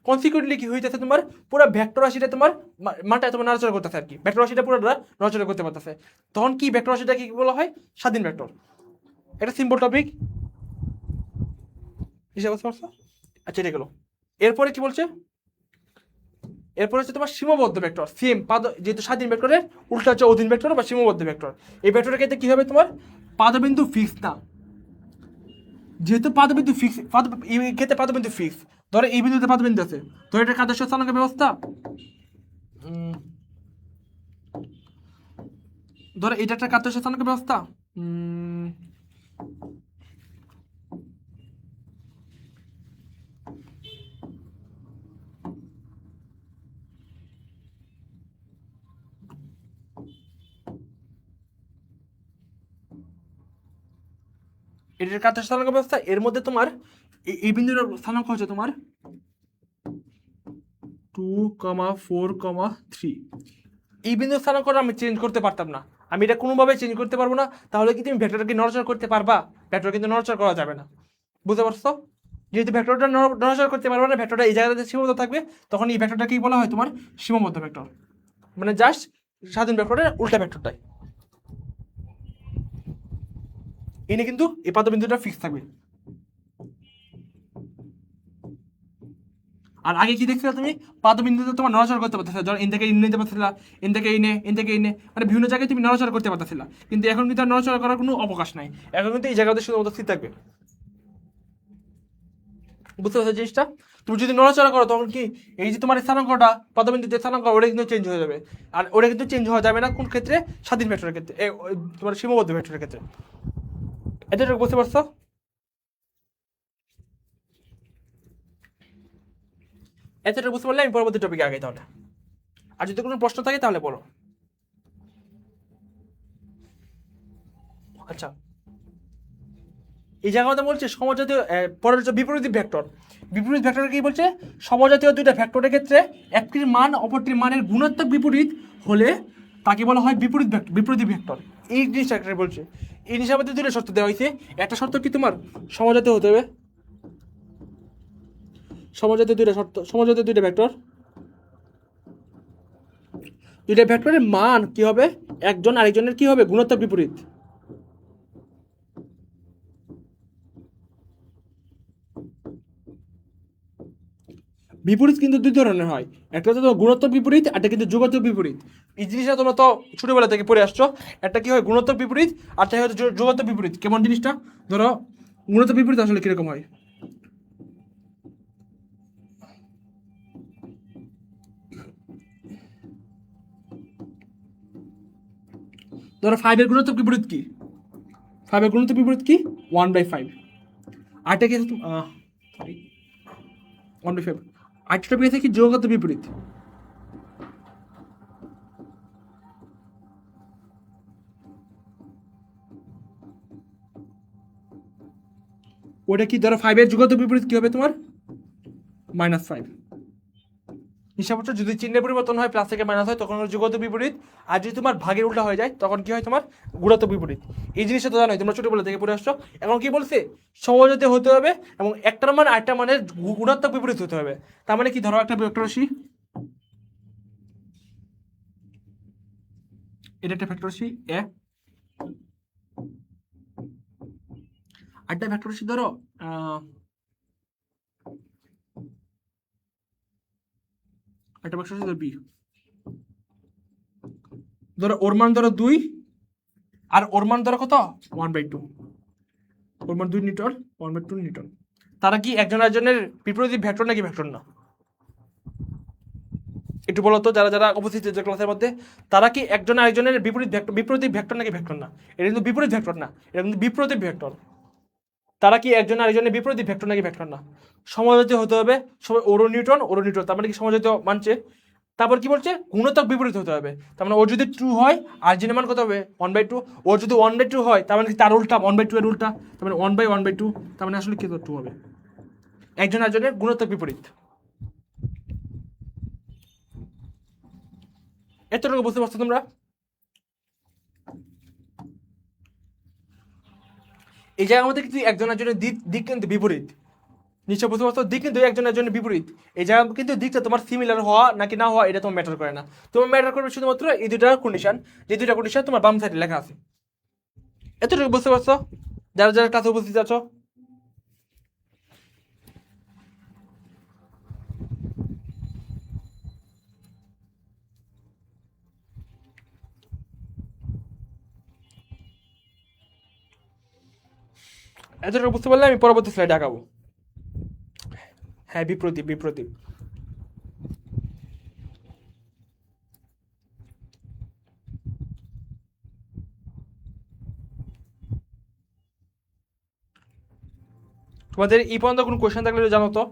কনসিকুয়েন্টলি কি হইতেছে? তোমার পুরো ভেক্টর রাশিটা তোমার মানটা তোমার নাড়াচড়া করতেছে আর কি। ভেক্টর রাশিটা পুরো নড়াচড়া করতে পারতেছে। তখন কি ভেক্টর রাশিটা কি বলা হয়? স্বাধীন ভেক্টর। এটা সিম্পল টপিক হিসাবে বুঝতে পারছো? আচ্ছা, এটা গেলো। এরপরে কি বলছে? এরপর হচ্ছে তোমার সীমাবদ্ধ ভেক্টর। সেম যেহেতু স্বাধীন ভেক্টরের উল্টা হচ্ছে অধীন ভেক্টর বা সীমাবদ্ধ ভেক্টর। এই ভেক্টরের ক্ষেত্রে কি হবে? তোমার পাদবিন্দু ফিক্স না। যেহেতু পাদবিন্দু ফিক্স, এই ক্ষেত্রে পাদবিন্দু ফিক্স। ধরো এই বিন্দুতে পাদবিন্দু আছে, ধরো এটা কাদের স্থানাঙ্ক ব্যবস্থা। ধরো এটা একটা কাদের স্থানাঙ্ক ব্যবস্থা। এটার কাদের স্থানাঙ্ক ব্যবস্থা। এর মধ্যে তোমার এই বিন্দুর স্থানাঙ্ক হচ্ছে তোমার 2,4,3। এই বিন্দুর স্থানাঙ্কটা আমি চেঞ্জ করতে পারতাম না, আমি এটা কোনোভাবে চেঞ্জ করতে পারবো না। তাহলে কি তুমি ভেক্টরটাকে নড়াচড়া করতে পারবা? ভেক্টর কিন্তু নড়াচড়া করা যাবে না। বুঝতে পারছো? যেহেতু ভেক্টরটা নড়াচড়া করতে পারবে না, ভেক্টরটা এই জায়গাতে সীমাবদ্ধ থাকবে, তখন এই ভেক্টরটা কি বলা হয়? তোমার সীমাবদ্ধ ভেক্টর। মানে জাস্ট স্বাধীন ভেক্টরের উল্টা ভেক্টরটাই। এনে কিন্তু এই পাদবিন্দুটা ফিক্স থাকবে। আর আগে কি দেখছিলে তুমি? পাদবিন্দুতে তোমার নড়াচড়া করতে পারতেছিলা, ধর ইন থেকে ইন নিতে পারছিলা, ইন থেকে ইনে, ইন থেকে ইনে, মানে বিভিন্ন জায়গায় তুমি নড়াচড়া করতে পারতেছিলা। কিন্তু এখন কিন্তু আর নড়াচড়া করার কোনো অবকাশ নাই। এখন কিন্তু এই জায়গাতে শুধুমাত্র স্থির থাকবে। বুঝতে পারছো জিনিসটা? তুমি যদি নড়াচড়া করো, তখন কি এই যে তোমার স্থানাঙ্কটা, পদবিন্দুর যে স্থানাঙ্ক, ওটা কিন্তু চেঞ্জ হয়ে যাবে। আর ওটা কিন্তু চেঞ্জ হওয়া যাবে না কোন ক্ষেত্রে? স্বাধীন ভেক্টরের ক্ষেত্রে, তোমার সীমাবদ্ধ ভেক্টরের ক্ষেত্রে। এটা বুঝতে পারছো? এতটা বুঝতে পারলে আমি পরবর্তী টপিকে আগে তাহলে। আর যদি কোনো প্রশ্ন থাকে তাহলে বলো। আচ্ছা, এই জায়গাতে বলছে সমজাতীয় পরের হচ্ছে বিপরীত ভেক্টর। বিপরীত ভেক্টর কি বলছে? সমজাতীয় দুইটা ভেক্টরের ক্ষেত্রে একটির মান অপরটির মানের গুণাত্মক বিপরীত হলে তাকে বলা হয় বিপরীত ভেক্টর, বিপরীত ভেক্টর। এই জিনিসটা বলছে। এই জিনিসের মধ্যে দুটো শর্ত দেওয়া হয়েছে। একটা শর্ত কি তোমার সমজাতীয় হতে হবে, সমজাতীয় দুইটা শর্ত, সমজাতীয় দুইটা ভেক্টর, দুইটা ভেক্টরের মান কি হবে একজন আরেকজনের কি হবে গুণাত্মক বিপরীত। বিপরীত কিন্তু দুই ধরনের হয়, একটা হচ্ছে তোমার গুণাত্মক বিপরীত, একটা কিন্তু যোগাত্মক বিপরীত। এই জিনিসটা তোমরা তো ছোটবেলা থেকে পড়ে আসছো। একটা কি হয় গুণাত্মক বিপরীত, আর একটা হচ্ছে যোগাত্মক বিপরীত। কেমন জিনিসটা? ধরো গুণাত্মক বিপরীত আসলে কিরকম হয়? ধরো 5-এর গুণাত্মক বিপরীত কি? 5-এর গুণাত্মক বিপরীত কি? 1/5। আরেকটা কি? সরি, 1/5। আরেকটা পেয়ে কি যোগাত্মক বিপরীত। ওটা কি? ধরো 5-এর যোগাত্মক বিপরীত কি হবে তোমার? -5। হিসাব হচ্ছে যদি চিহ্নের পরিবর্তন হয় প্লাস থেকে মাইনাস হয় তখন হলো যোগাত্মক বিপরীত, আর যদি তোমার ভাগের উল্টা হয়ে যায় তখন কি হয় তোমার গুণাত্মক বিপরীত। এই জিনিসটা তো জানোই, তোমরা ছোটবেলা থেকে পড়ে আসছো। এখন কি বলছে? সমজাতীয় হতে হবে এবং একটার মান আরেকটা মানের গুণাত্মক বিপরীত হতে হবে। তার মানে কি? ধরো একটা ভেক্টর রাশি, এটা একটা ভেক্টর রাশি এ, আরেকটা ভেক্টর রাশি ধরো একটা ভেক্টর রাশি ধরো বি। ধরো ওর মান ধরো 2 আর ওর মান ধরো কত? 1/2। ওর মান 2 নিউটন, 1/2 নিউটন। তারা কি একজন একজনের বিপরীত ভেক্টর নাকি ভেক্টর না? একটু বলো তো যারা যারা উপস্থিত হয়েছে ক্লাসের মধ্যে, তারা কি একজন আরেকজনের বিপরীত ভেক্টর, বিপরীত ভেক্টর নাকি ভেক্টর না? এটা কিন্তু বিপরীত ভেক্টর না, এটা কিন্তু বিপরীত ভেক্টর। তারা কি একজন আরেকজনের বিপরীত ভেক্টর নাকি ভেক্টর না? সমজাতীয় হতে হবে, সবাই ওরো নিউটন ওরো নিউটন, তার মানে কি সমজাতীয় মানছে। তারপর কি বলছে? গুণোত্তক বিপরীত হতে হবে। তার মানে ও যদি ট্রু হয় আর জিনের মান কত হবে? 1/2। ও যদি 1/2 হয় তার মানে কি তার উল্টা 1/2 এর উল্টা, তার মানে 1/1/2। তার মানে আসলে কি ট্রু হবে? একজন আরেকজনের গুণোত্তক বিপরীত। এতটুকু বুঝতে পারছো তোমরা? এই জায়গার মধ্যে কিন্তু একজন একজনের দিক দিক কিন্তু বিপরীত। নিশ্চয় বুঝতে পারছো? দিক কিন্তু একজন একজনের বিপরীত। এই জায়গা কিন্তু দিকটা তোমার সিমিলার হওয়া নাকি না হওয়া এটা তোমার ম্যাটার করে না। তোমার ম্যাটার করবে শুধুমাত্র এই দুইটা কন্ডিশন, যে দুইটা কন্ডিশন তোমার বাম সাইডে লেখা আছে। এতটুকু বুঝতে পারছো যারা যারা ক্লাসে উপস্থিত আছো? এতটুকু বুঝতে পারলে আমি পরবর্তী স্লাইডে আঁকাবো। হ্যাঁ, বিপ্রতীপ বিপ্রতীপ। তোমাদের এই পর্যন্ত কোনো কোয়েশ্চেন থাকলে জানো তো?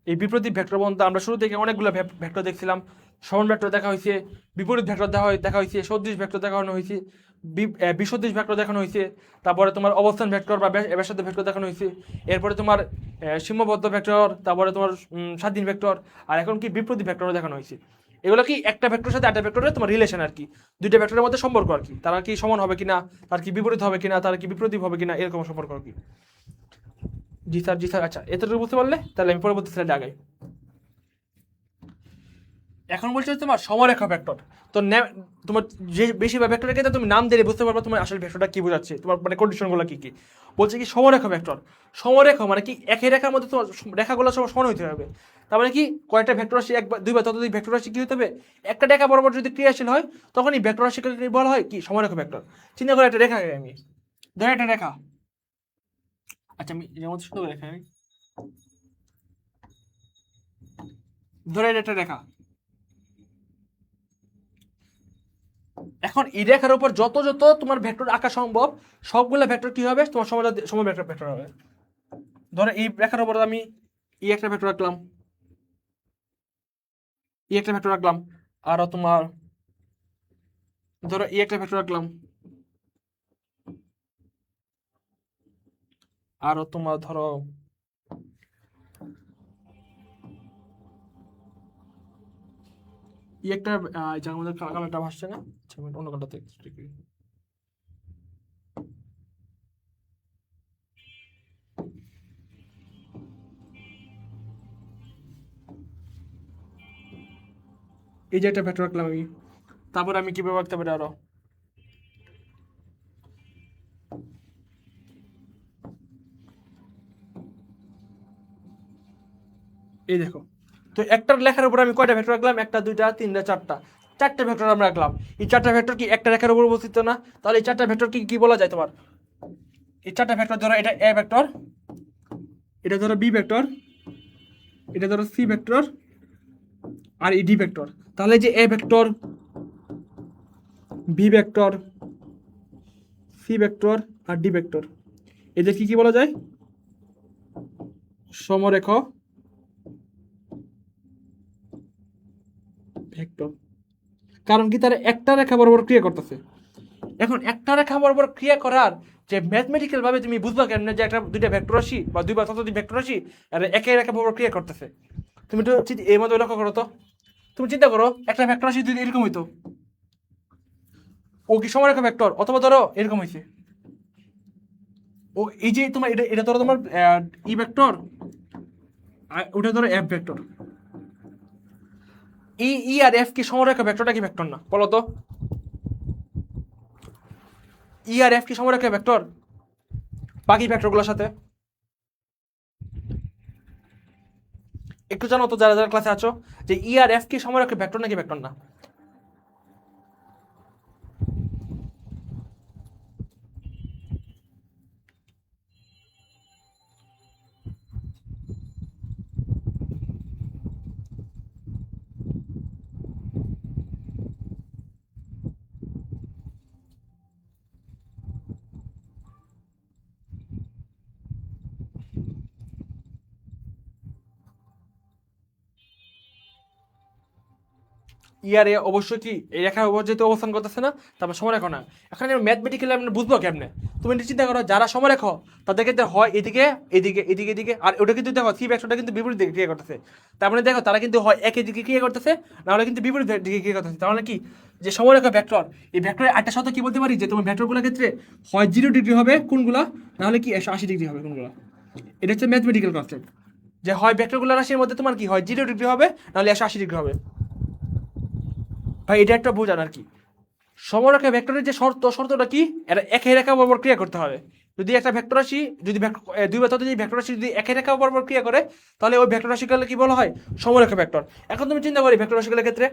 এই বিপরীত ভেক্টর পর্যন্ত আমরা শুরু থেকে অনেকগুলো ভেক্টর দেখছিলাম। সমান ভেক্টর দেখা হয়েছে, বিপরীত ভেক্টর দেখা হয়েছে, সদৃশ ভেক্টর দেখানো হয়েছে, বিসদৃশ ভেক্টর দেখানো হয়েছে, তারপরে তোমার অবস্থান ভেক্টর বা ব্যাসার্ধ ভেক্টর দেখানো হয়েছে, এরপরে তোমার সীমাবদ্ধ ভেক্টর, তারপরে তোমার স্বাধীন ভেক্টর, আর এখন কি বিপরীত ভেক্টরও দেখানো হয়েছে। এগুলো কি একটা ভেক্টরের সাথে একটা ভেক্টরের তোমার রিলেশন আর কি, দুইটা ভেক্টরের মধ্যে সম্পর্ক আর কি, তারা কি সমান হবে কিনা, তার কি বিপরীত হবে কিনা, তার কি বিপরীত হবে কিনা, এরকম সম্পর্ক আর কি। জি স্যার, জি স্যার। আচ্ছা, এতটুকু বুঝতে পারলে তাহলে আমি পরবর্তী স্লাইডে আগাই। এখন বলছে তোমার সমরেখা ভেক্টর। তো তোমার যে বেশিরভাগ ভেক্টরের ক্ষেত্রে তুমি নাম দিলে বুঝতে পারবে তোমার আসলে ভেক্টরটা কি বোঝাচ্ছে, তোমার মানে কন্ডিশনগুলো কি কি। বলছে কি সমরেখা ভেক্টর। সমরেখা মানে কি একই রেখার মধ্যে তোমার রেখাগুলো সব সমান হইতে হবে। তার মানে কি কয়েকটা ভেক্টর রাশি এক বা দুই বা ততোধিক ভেক্টর রাশি কি হতে হবে একটা রেখা বরাবর যদি ক্রিয়াশীল হয় তখন এই ভেক্টর রাশিকে বলা হয় কি সমরেখা ভেক্টর। চিন্তা করে একটা রেখা আমি ধরে একটা রেখা। আচ্ছা, আমি যেমন সুন্দর রেখা ধরে একটা রেখা। এখন এই রেখার উপর যত যত তোমার ভেক্টর আঁকা সম্ভব সবগুলো ভেক্টর কি হবে তোমার সময় ভেক্টর ভেক্টর হবে। ধরো এই রেখার উপর আমি এই একটা ভেক্টর রাখলাম, এই একটা ভেক্টর রাখলাম, আর তোমার ধরো এই একটা ভেক্টর রাখলাম, আরো তোমার ধরো একটা যার মধ্যে কালারটা ভাসছে না, আচ্ছা আমি অন্য কালারটা দেখি। এই যে একটা ভেক্টর রাখলাম আমি, তারপর আমি কিভাবে রাখতে পারি আরো, এই দেখো। তো একটা লেখার উপর আমি কয়টা ভেক্টর রাখলাম, একটা দুইটা তিনটা চারটা ভেক্টর আমরা রাখলাম। এই চারটা ভেক্টর কি একটা রেখার উপর অবস্থিত না? তাহলে এই চারটা ভেক্টর কি কি বলা যায় তোমার? এই চারটা ভেক্টর ধরো, এটা এ ভেক্টর, এটা ধরো বি ভেক্টর, এটা ধরো সি ভেক্টর, আর এই ডি ভেক্টর। তাহলে যে A vector, B vector, C vector আর ডি ভেক্টর, এদের কি কি বলা যায়? সমরেখ ভেক্টর। কারণ কি তারা একটা রেখা বরাবর ক্রিয়া করতেছে। এখন একটা রেখা বরাবর ক্রিয়া করার যে ম্যাথমেটিক্যাল ভাবে তুমি বুঝবা কেন যে একটা দুইটা ভেক্টর রাশি বা দুই বা ততোধিক ভেক্টর রাশি আর একই রেখা বরাবর ক্রিয়া করতেছে। তুমি তো এই মতো লক্ষ্য করো তো, তুমি চিন্তা করো একটা ভেক্টর রাশি যদি এরকম হইতো, ও কি সমরেখা ভেক্টর? অথবা ধরো এরকম হয়েছে, ও এই যে তোমার এটা এটা ধরো তোমার ই ভেক্টর, আর ওটা ধরো এফ ভেক্টর। ই ই আর এফ কি সমরেখা ভেক্টরটা কি ভেক্টর না বলো তো? ই আর এফ কি সমরেখা ভেক্টর বাকি ভেক্টরগুলোর সাথে? একটু জানো তো যারা যারা ক্লাসে আছো, যে ই আর এফ কি সমরেখা ভেক্টর নাকি ভেক্টর না? ইয়ারে অবশ্যই কি এই রেখার উপর যেহেতু অবস্থান করতেছে না, তারপর সমরেখা না। এখন ম্যাথমেটিক্যালি আমরা বুঝবো কেমনে? তুমি একটু চিন্তা করো, যারা সমরেখ তাদের ক্ষেত্রে হয় এদিকে এদিকে এদিকে এদিকে, আর ওটা কিন্তু দেখো সি ভেক্টরটা কিন্তু বিপরীত দিকে ক্রিয়া করতেছে। তার মানে দেখো তারা কিন্তু হয় একই দিকে ক্রিয়া করতেছে, নাহলে কিন্তু বিপরীত দিকে ক্রিয়া করতেছে। তাহলে কি যে সমরেখা ভেক্টর, এই ভেক্টরের একটা শর্ত কি বলতে পারি, যে তোমার ভেক্টরগুলোর ক্ষেত্রে হয় 0 ডিগ্রি হবে কোনগুলা, নাহলে কি 180 ডিগ্রি হবে কোনগুলা। এটা হচ্ছে ম্যাথমেটিক্যাল কনসেপ্ট, যে হয় ভেক্টরগুলো রাশির মধ্যে তোমার কি হয় 0 ডিগ্রি হবে, নাহলে 180 ডিগ্রি হবে। ভাই এটা একটা বোঝান আর কি। সমরেখা ভেক্টরের যে শর্তটা কি, এটা একই রেখা বরাবর ক্রিয়া করতে হবে। যদি একটা ভেক্টর রাশি যদি দুই বা ততোধিক ভেক্টর রাশি যদি একই রেখা বরাবর ক্রিয়া করে, তাহলে ওই ভেক্টর রাশিগুলো কি বলা হয়? সমরেখা ভেক্টর। এখন তুমি চিন্তা করি ভেক্টর রাশিগুলোর ক্ষেত্রে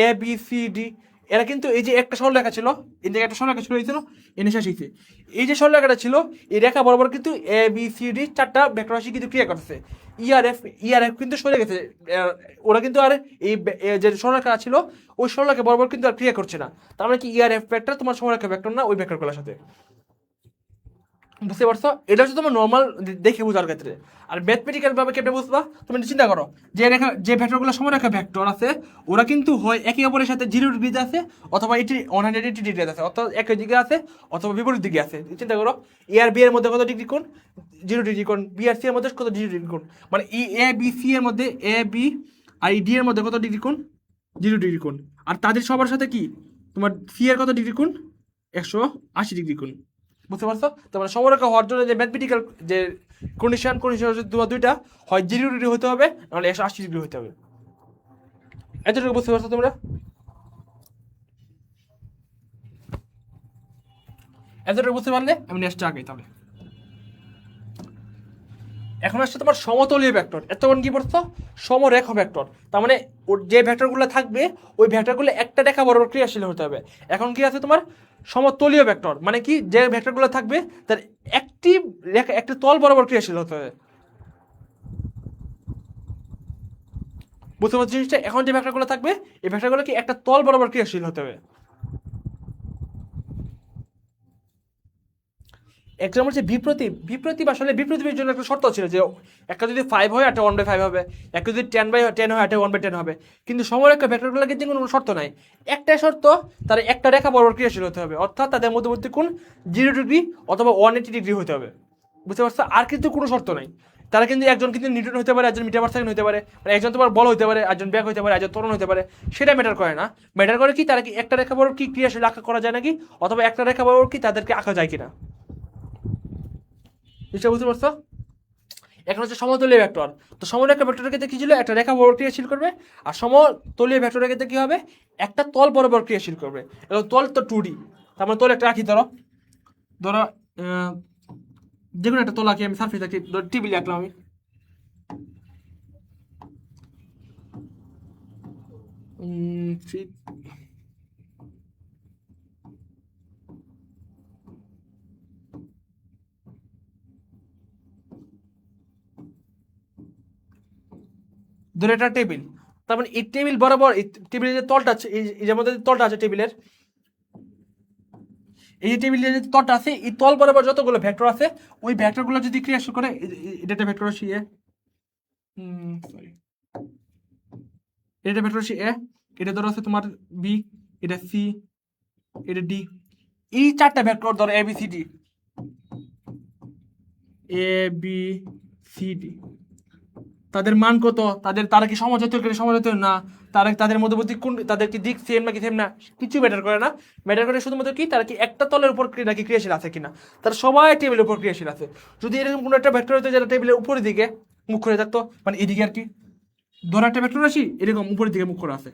এ বি সি ডি, এরা কিন্তু এই যে একটা সরলরেখা ছিল, এই যে একটা সরলরেখা ছিল, এই ছিল এনে শেষ হয়েছে। এই যে সরলরেখাটা ছিল, এই রেখা বরাবর কিন্তু এ বি সি ডি চারটা ভেক্টর রাশি কিন্তু ক্রিয়া করতেছে। ই আর এফ কিন্তু সরে গেছে, ওরা কিন্তু আর এই যে সরলরেখা ছিল ওই সরলরেখা বরাবর কিন্তু আর ক্রিয়া করছে না। তার মানে কি ই আর এফ ভেক্টর তোমার সমরেখা ভেক্টর না ওই ভেক্টরগুলোর সাথে। বুঝতে পারছো? এটা হচ্ছে তোমার নর্মাল দেখে বোঝার ক্ষেত্রে। আর ম্যাথমেটিক্যাল ভাবে কেটে বুঝবা, তুমি চিন্তা করো যে ভেক্টরগুলো সমরেখা ভেক্টর আছে, ওরা কিন্তু হয় একে অপরের সাথে 0 ডিগ্রিতে আছে, অথবা 180 ডিগ্রিতে আছে, অর্থাৎ একই দিকে আছে অথবা বিপরীত দিকে আছে। চিন্তা করো এ আর বি এর মধ্যে কত ডিগ্রি কোণ? 0 ডিগ্রি কোণ। বি আর সি এর মধ্যে কত 0 ডিগ্রি কোণ? মানে এ বি সি এর মধ্যে এ বি আর ডি এর মধ্যে কত ডিগ্রি কোণ? 0 ডিগ্রি কোণ। আর তাদের সবার সাথে কি তোমার সি এর কত ডিগ্রি কোণ? 180 ডিগ্রি কোণ। বুঝতে পারছো? তো মানে সমরেখা হওয়ার জন্য যে ম্যাথমেটিক্যাল যে কন্ডিশন হচ্ছে দুইটা, হয় 0 ডিগ্রি হতে হবে, নাহলে 180 ডিগ্রি হতে হবে। এতটুকু বুঝতে পারছো তোমরা? এতটুকু বুঝতে পারলে আমি নেক্সট আগে তাহলে। এখন আসছে তোমার সমতলীয় ভেক্টর। এতক্ষণ কি পড়ছো? সমরেখ ভেক্টর। তার মানে ওর যে ভেক্টরগুলো থাকবে ওই ভেক্টরগুলো একটা রেখা বরাবর ক্রিয়াশীল হতে হবে। এখন কি আছে তোমার সমতলীয় ভেক্টর, মানে কি যে ভেক্টরগুলো থাকবে তার একটি রেখা একটি তল বরাবর ক্রিয়াশীল হতে হবে। বুঝতে পারছো জিনিসটা? এখন যে ভেক্টরগুলো থাকবে এই ভেক্টরগুলো কি একটা তল বরাবর ক্রিয়াশীল হতে হবে। এক্সাম হচ্ছে বিপ্রতীপ আসলে বিপ্রতীপের জন্য একটা শর্ত ছিল যে একটা যদি 5 হয় একটা 1/5 হবে, একটা যদি 10/10 হয় একটা 1/10 হবে। কিন্তু সমরেখা ভেক্টরগুলোর ক্ষেত্রে কোনো শর্ত নাই। একটাই শর্ত, তার একটা রেখা বরাবর ক্রিয়াশীল হতে হবে, অর্থাৎ তাদের মধ্যবর্তী কোণ 0 ডিগ্রি অথবা 180 ডিগ্রি হতে হবে। বুঝতে পারছো? আর কিন্তু কোনো শর্ত নাই। তারা কিন্তু একজন কিন্তু নিউটন হতে পারে, একজন মিটার পার সেকেন্ড হতে পারে, মানে একজন তোমার বল হতে পারে, একজন ব্যাগ হতে পারে, একজন ত্বরণ হতে পারে, সেটা ম্যাটার করে না। ম্যাটার করে কি তারা কি একটা রেখা বরাবর কি ক্রিয়াশীল আঁকা করা যায় নাকি, অথবা একটা রেখা বরাবর কি তাদেরকে আঁকা যায় কিনা। বুঝতে পারছো? এখন হচ্ছে সমতলীয় ভেক্টর। তো সমরেখা ভেক্টরের ক্ষেত্রে কি ছিল, একটা রেখা বরাবর ক্রিয়াশীল করবে, আর সমতলীয় ভেক্টরের ক্ষেত্রে কি হবে, একটা তল বরাবর ক্রিয়াশীল করবে। এবং তল তো 2D, তার মানে তল একটা রাখি, ধরো ধরো যে কোনো একটা তল আঁকি আমি, সারফেস আঁকি, টেবিল আঁকলাম আমি। ধরে একটা টেবিল, তার মানে এই টেবিল বরাবর, এই টেবিলের যে তলটা আছে, এই যে মধ্যে তলটা আছে টেবিলের, এই যে টেবিলের যে তলটা আছে, এই তল বরাবর যতগুলো ভেক্টর আছে, ওই ভেক্টরগুলো যদি ক্রিয়াশীল করে, এটা একটা ভেক্টর আছে এ, সরি, এটা ভেক্টর আছে এ, এটা ধরো আছে তোমার বি, এটা সি, এটা ডি, এই চারটা ভেক্টর ধরো A B C D, A B C D, তাদের মান কত, তারা কি সমজাতীয় সমজাতীয় না, তাদের মধ্যবর্তী কোন, তাদের কি দিক সেম নাকি সেম না, কিছু ম্যাটার করে না। ম্যাটার করে শুধুমাত্র কি তারা কি একটা তলের উপর নাকি ক্রিয়াশীল আছে কিনা, তারা সবাই টেবিলের উপর ক্রিয়াশীল আছে। যদি এরকম কোনো একটা ভেক্টর হতো যেটা টেবিলের উপরের দিকে মুখ করে থাকতো, মানে এদিকে আর কি, ধরো একটা ভেক্টর রাশি এরকম উপরের দিকে মুখ করে আছে,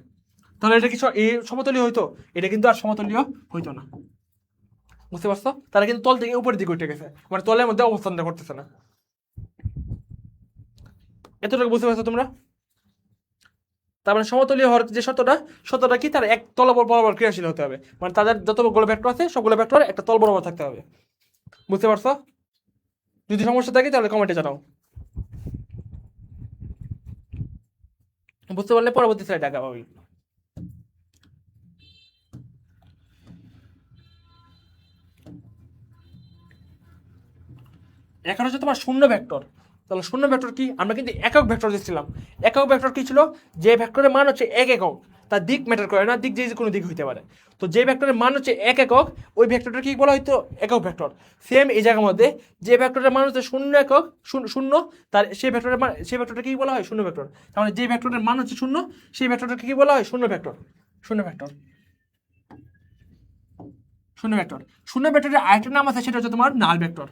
তাহলে এটা কি এই সমতলীয় হইতো? এটা কিন্তু আর সমতলীয় হইতো না। বুঝতে পারছো? তারা কিন্তু তল থেকে উপরের দিকে উঠে গেছে, মানে তলের মধ্যে অবস্থান করতেছে না। এতটুকু বুঝতে পারছো তোমরা? তার মানে সমতলীয় হওয়ার যে শর্তটা কি, তার এক তল বরাবর ক্রিয়াশীল হতে হবে, মানে তাদের যতগুলো ভেক্টর আছে সবগুলো ভেক্টর একটা তল বরাবর থাকতে হবে। বুঝতে পারছো? যদি সমস্যা থাকে তাহলে কমেন্টে জানাও। বুঝতে পারলে পরবর্তী স্লাইডে আঁকা পাবি। এখন হচ্ছে তোমার শূন্য ভেক্টর। তাহলে শূন্য ভেক্টর কি, আমরা কিন্তু একক ভেক্টর দিচ্ছিলাম। একক ভেক্টর কি ছিল, যে ভেক্টরের মান হচ্ছে এক একক, তার দিক ম্যাটার করে না, দিক যে কোনো দিক হইতে পারে। তো যে ভেক্টরের মান হচ্ছে এক একক, ওই ভেক্টরটা কি বলা হয়তো, একক ভেক্টর। সেম এই জায়গার মধ্যে যে ভেক্টরের মান হচ্ছে শূন্য একক, শূন্য, তার সেই ভেক্টরের মান, সেই ভেক্টরটা কি বলা হয়, শূন্য ভেক্টর। তার মানে যে ভেক্টরের মান হচ্ছে শূন্য, সেই ভেক্টরটাকে কি বলা হয়, শূন্য ভেক্টর। শূন্য ভেক্টর, শূন্য ভেক্টর। শূন্য ভেক্টরের আরেকটা নাম আছে, সেটা হচ্ছে তোমার নাল ভেক্টর।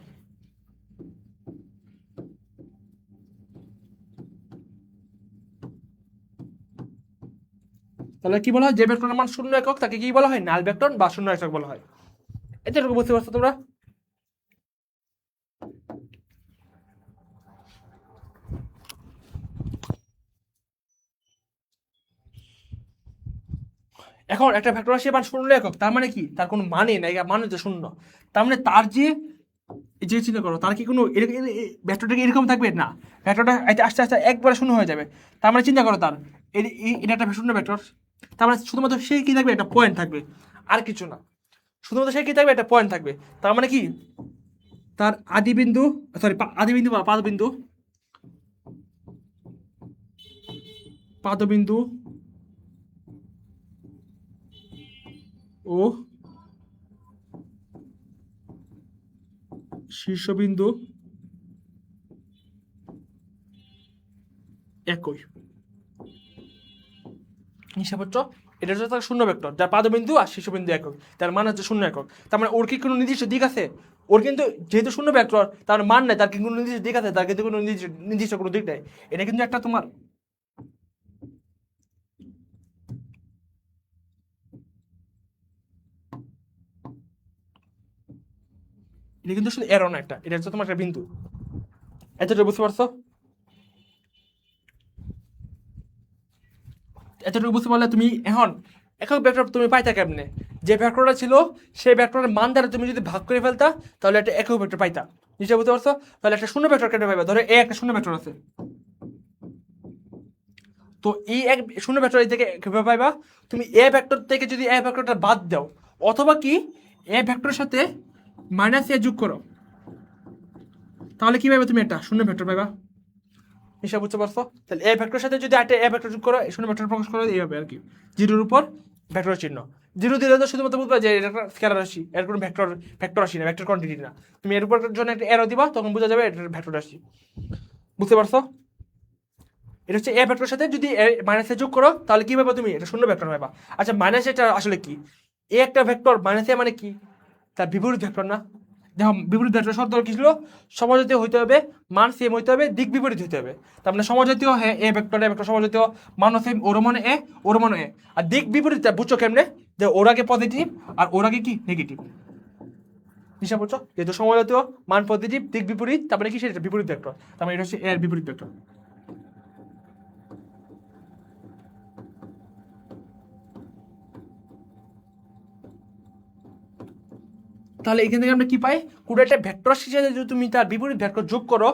তাহলে কি বলা হয়, যে ভেক্টরের মান শূন্য একক তাকে কি বলা হয়, নাল ভেক্টর বা শূন্য একক বলা হয়। এতটুকু বুঝতে পারছো তোমরা? এখন একটা ভেক্টর রাশির মান শূন্য একক, তার মানে কি, তার কোনো মানে নাই, মান হচ্ছে শূন্য। তার মানে তার যে চিন্তা করো, তার কি কোনো ভেক্টরটা কি এরকম থাকবে না, ভেক্টরটা আস্তে আস্তে একবারে শূন্য হয়ে যাবে। তার মানে চিন্তা করো, তার এটা একটা শূন্য ভেক্টর, তার মানে শুধুমাত্র সেই কি থাকবে, একটা পয়েন্ট থাকবে, আর কিছু না। শুধুমাত্র সেই কি থাকবে, একটা পয়েন্ট থাকবে। তার মানে কি, তার আদিবিন্দু, সরি আদিবিন্দু বা পাদবিন্দু, পাদবিন্দু ও শীর্ষবিন্দু একই। হিসাব হচ্ছে, এটা হচ্ছে তার শূন্য ভেক্টর, যার পাদবিন্দু আর শীর্ষবিন্দু একক, তার মান হচ্ছে শূন্য একক। তার মানে ওর কি কোনো নির্দিষ্ট দিক আছে? ওর কিন্তু যেহেতু শূন্য ভেক্টর, তার মান নাই, তার কি কোনো নির্দিষ্ট দিক আছে? তার কিন্তু কোনো নির্দিষ্ট কোনো দিক নাই। এটা কিন্তু একটা তোমার, এটা কিন্তু শুধু এরো না, একটা এটা হচ্ছে তোমার একটা বিন্দু। এতটা বুঝতে পারছো? এতটুকু বুঝতে পারলে তুমি এখন একক ভেক্টর তুমি পাইতা কেমনে, যে ভেক্টরটা ছিল সেই ভেক্টরের মান দ্বারা তুমি যদি ভাগ করে ফেলতা, তাহলে একটা একক ভেক্টর পাইতা। নিশ্চয় বুঝতে পারছো? তাহলে একটা শূন্য ভেক্টর কেটে পাইবা, ধরো এ একটা শূন্য ভেক্টর আছে, তো এই এক শূন্য ভেক্টর এই থেকে কিভাবে পাইবা, তুমি এ ভেক্টর থেকে যদি এ ভেক্টরটা বাদ দাও, অথবা কি এ ভেক্টরের সাথে মাইনাস এ যোগ করো, তাহলে কি পাইবা, তুমি একটা শূন্য ভেক্টর পাইবা। নিশ্চয় বুঝতে পারছো? তাহলে এ ভেক্টরের সাথে যদি একটা এ ভেক্টর যোগ করো, শূন্য ভেক্টর প্রকাশ করো এইভাবে আর কি, জিরোর উপর ভেক্টরের চিহ্ন। 0 দিলে তো শুধুমাত্র বুঝবা যে এটা একটা স্কেলার রাশি, এর কোনো ভেক্টর রাশি না, ভেক্টর কোয়ান্টিটি না। তুমি এর উপর জন্য একটা এরো দিবা, তখন বোঝা যাবে এটা ভেক্টর রাশি। বুঝতে পারছো? এটা হচ্ছে এ ভেক্টরের সাথে যদি মাইনাস এ যোগ করো তাহলে কি পাবা তুমি? এটা শূন্য ভেক্টর পাবা। আচ্ছা মাইনাস এটা আসলে কি? এ একটা ভেক্টর, মাইনাস এ মানে কি? তার বিপরীত ভেক্টর না? দেখো বিপরীত ভেক্টর শর্ত কি ছিল? সমজাতীয় হইতে হবে, মান সেম হইতে হবে, দিক বিপরীত হইতে হবে। তার মানে সমজাতীয় হ্যাঁ এ ভেক্টর সমজাতীয়, মানও সেম, ওর মানে এ, ওর মানে এ। আর দিক বিপরীতটা বুঝছো কেমনে? যে ওর আগে পজিটিভ আর ওর আগে কি নেগেটিভ। হিসাব বুঝছো? যেহেতু সমজাতীয়, মান পজিটিভ, দিক বিপরীত, তারপরে কি সেটা বিপরীত ভেক্টর। তার মানে এটা হচ্ছে এর বিপরীত ভেক্টর। তাহলে এখান থেকে আমরা কি পাই? কোনো একটা ভেক্টর সাথে যদি তুমি তার বিপরীত ভেক্টর যোগ করো,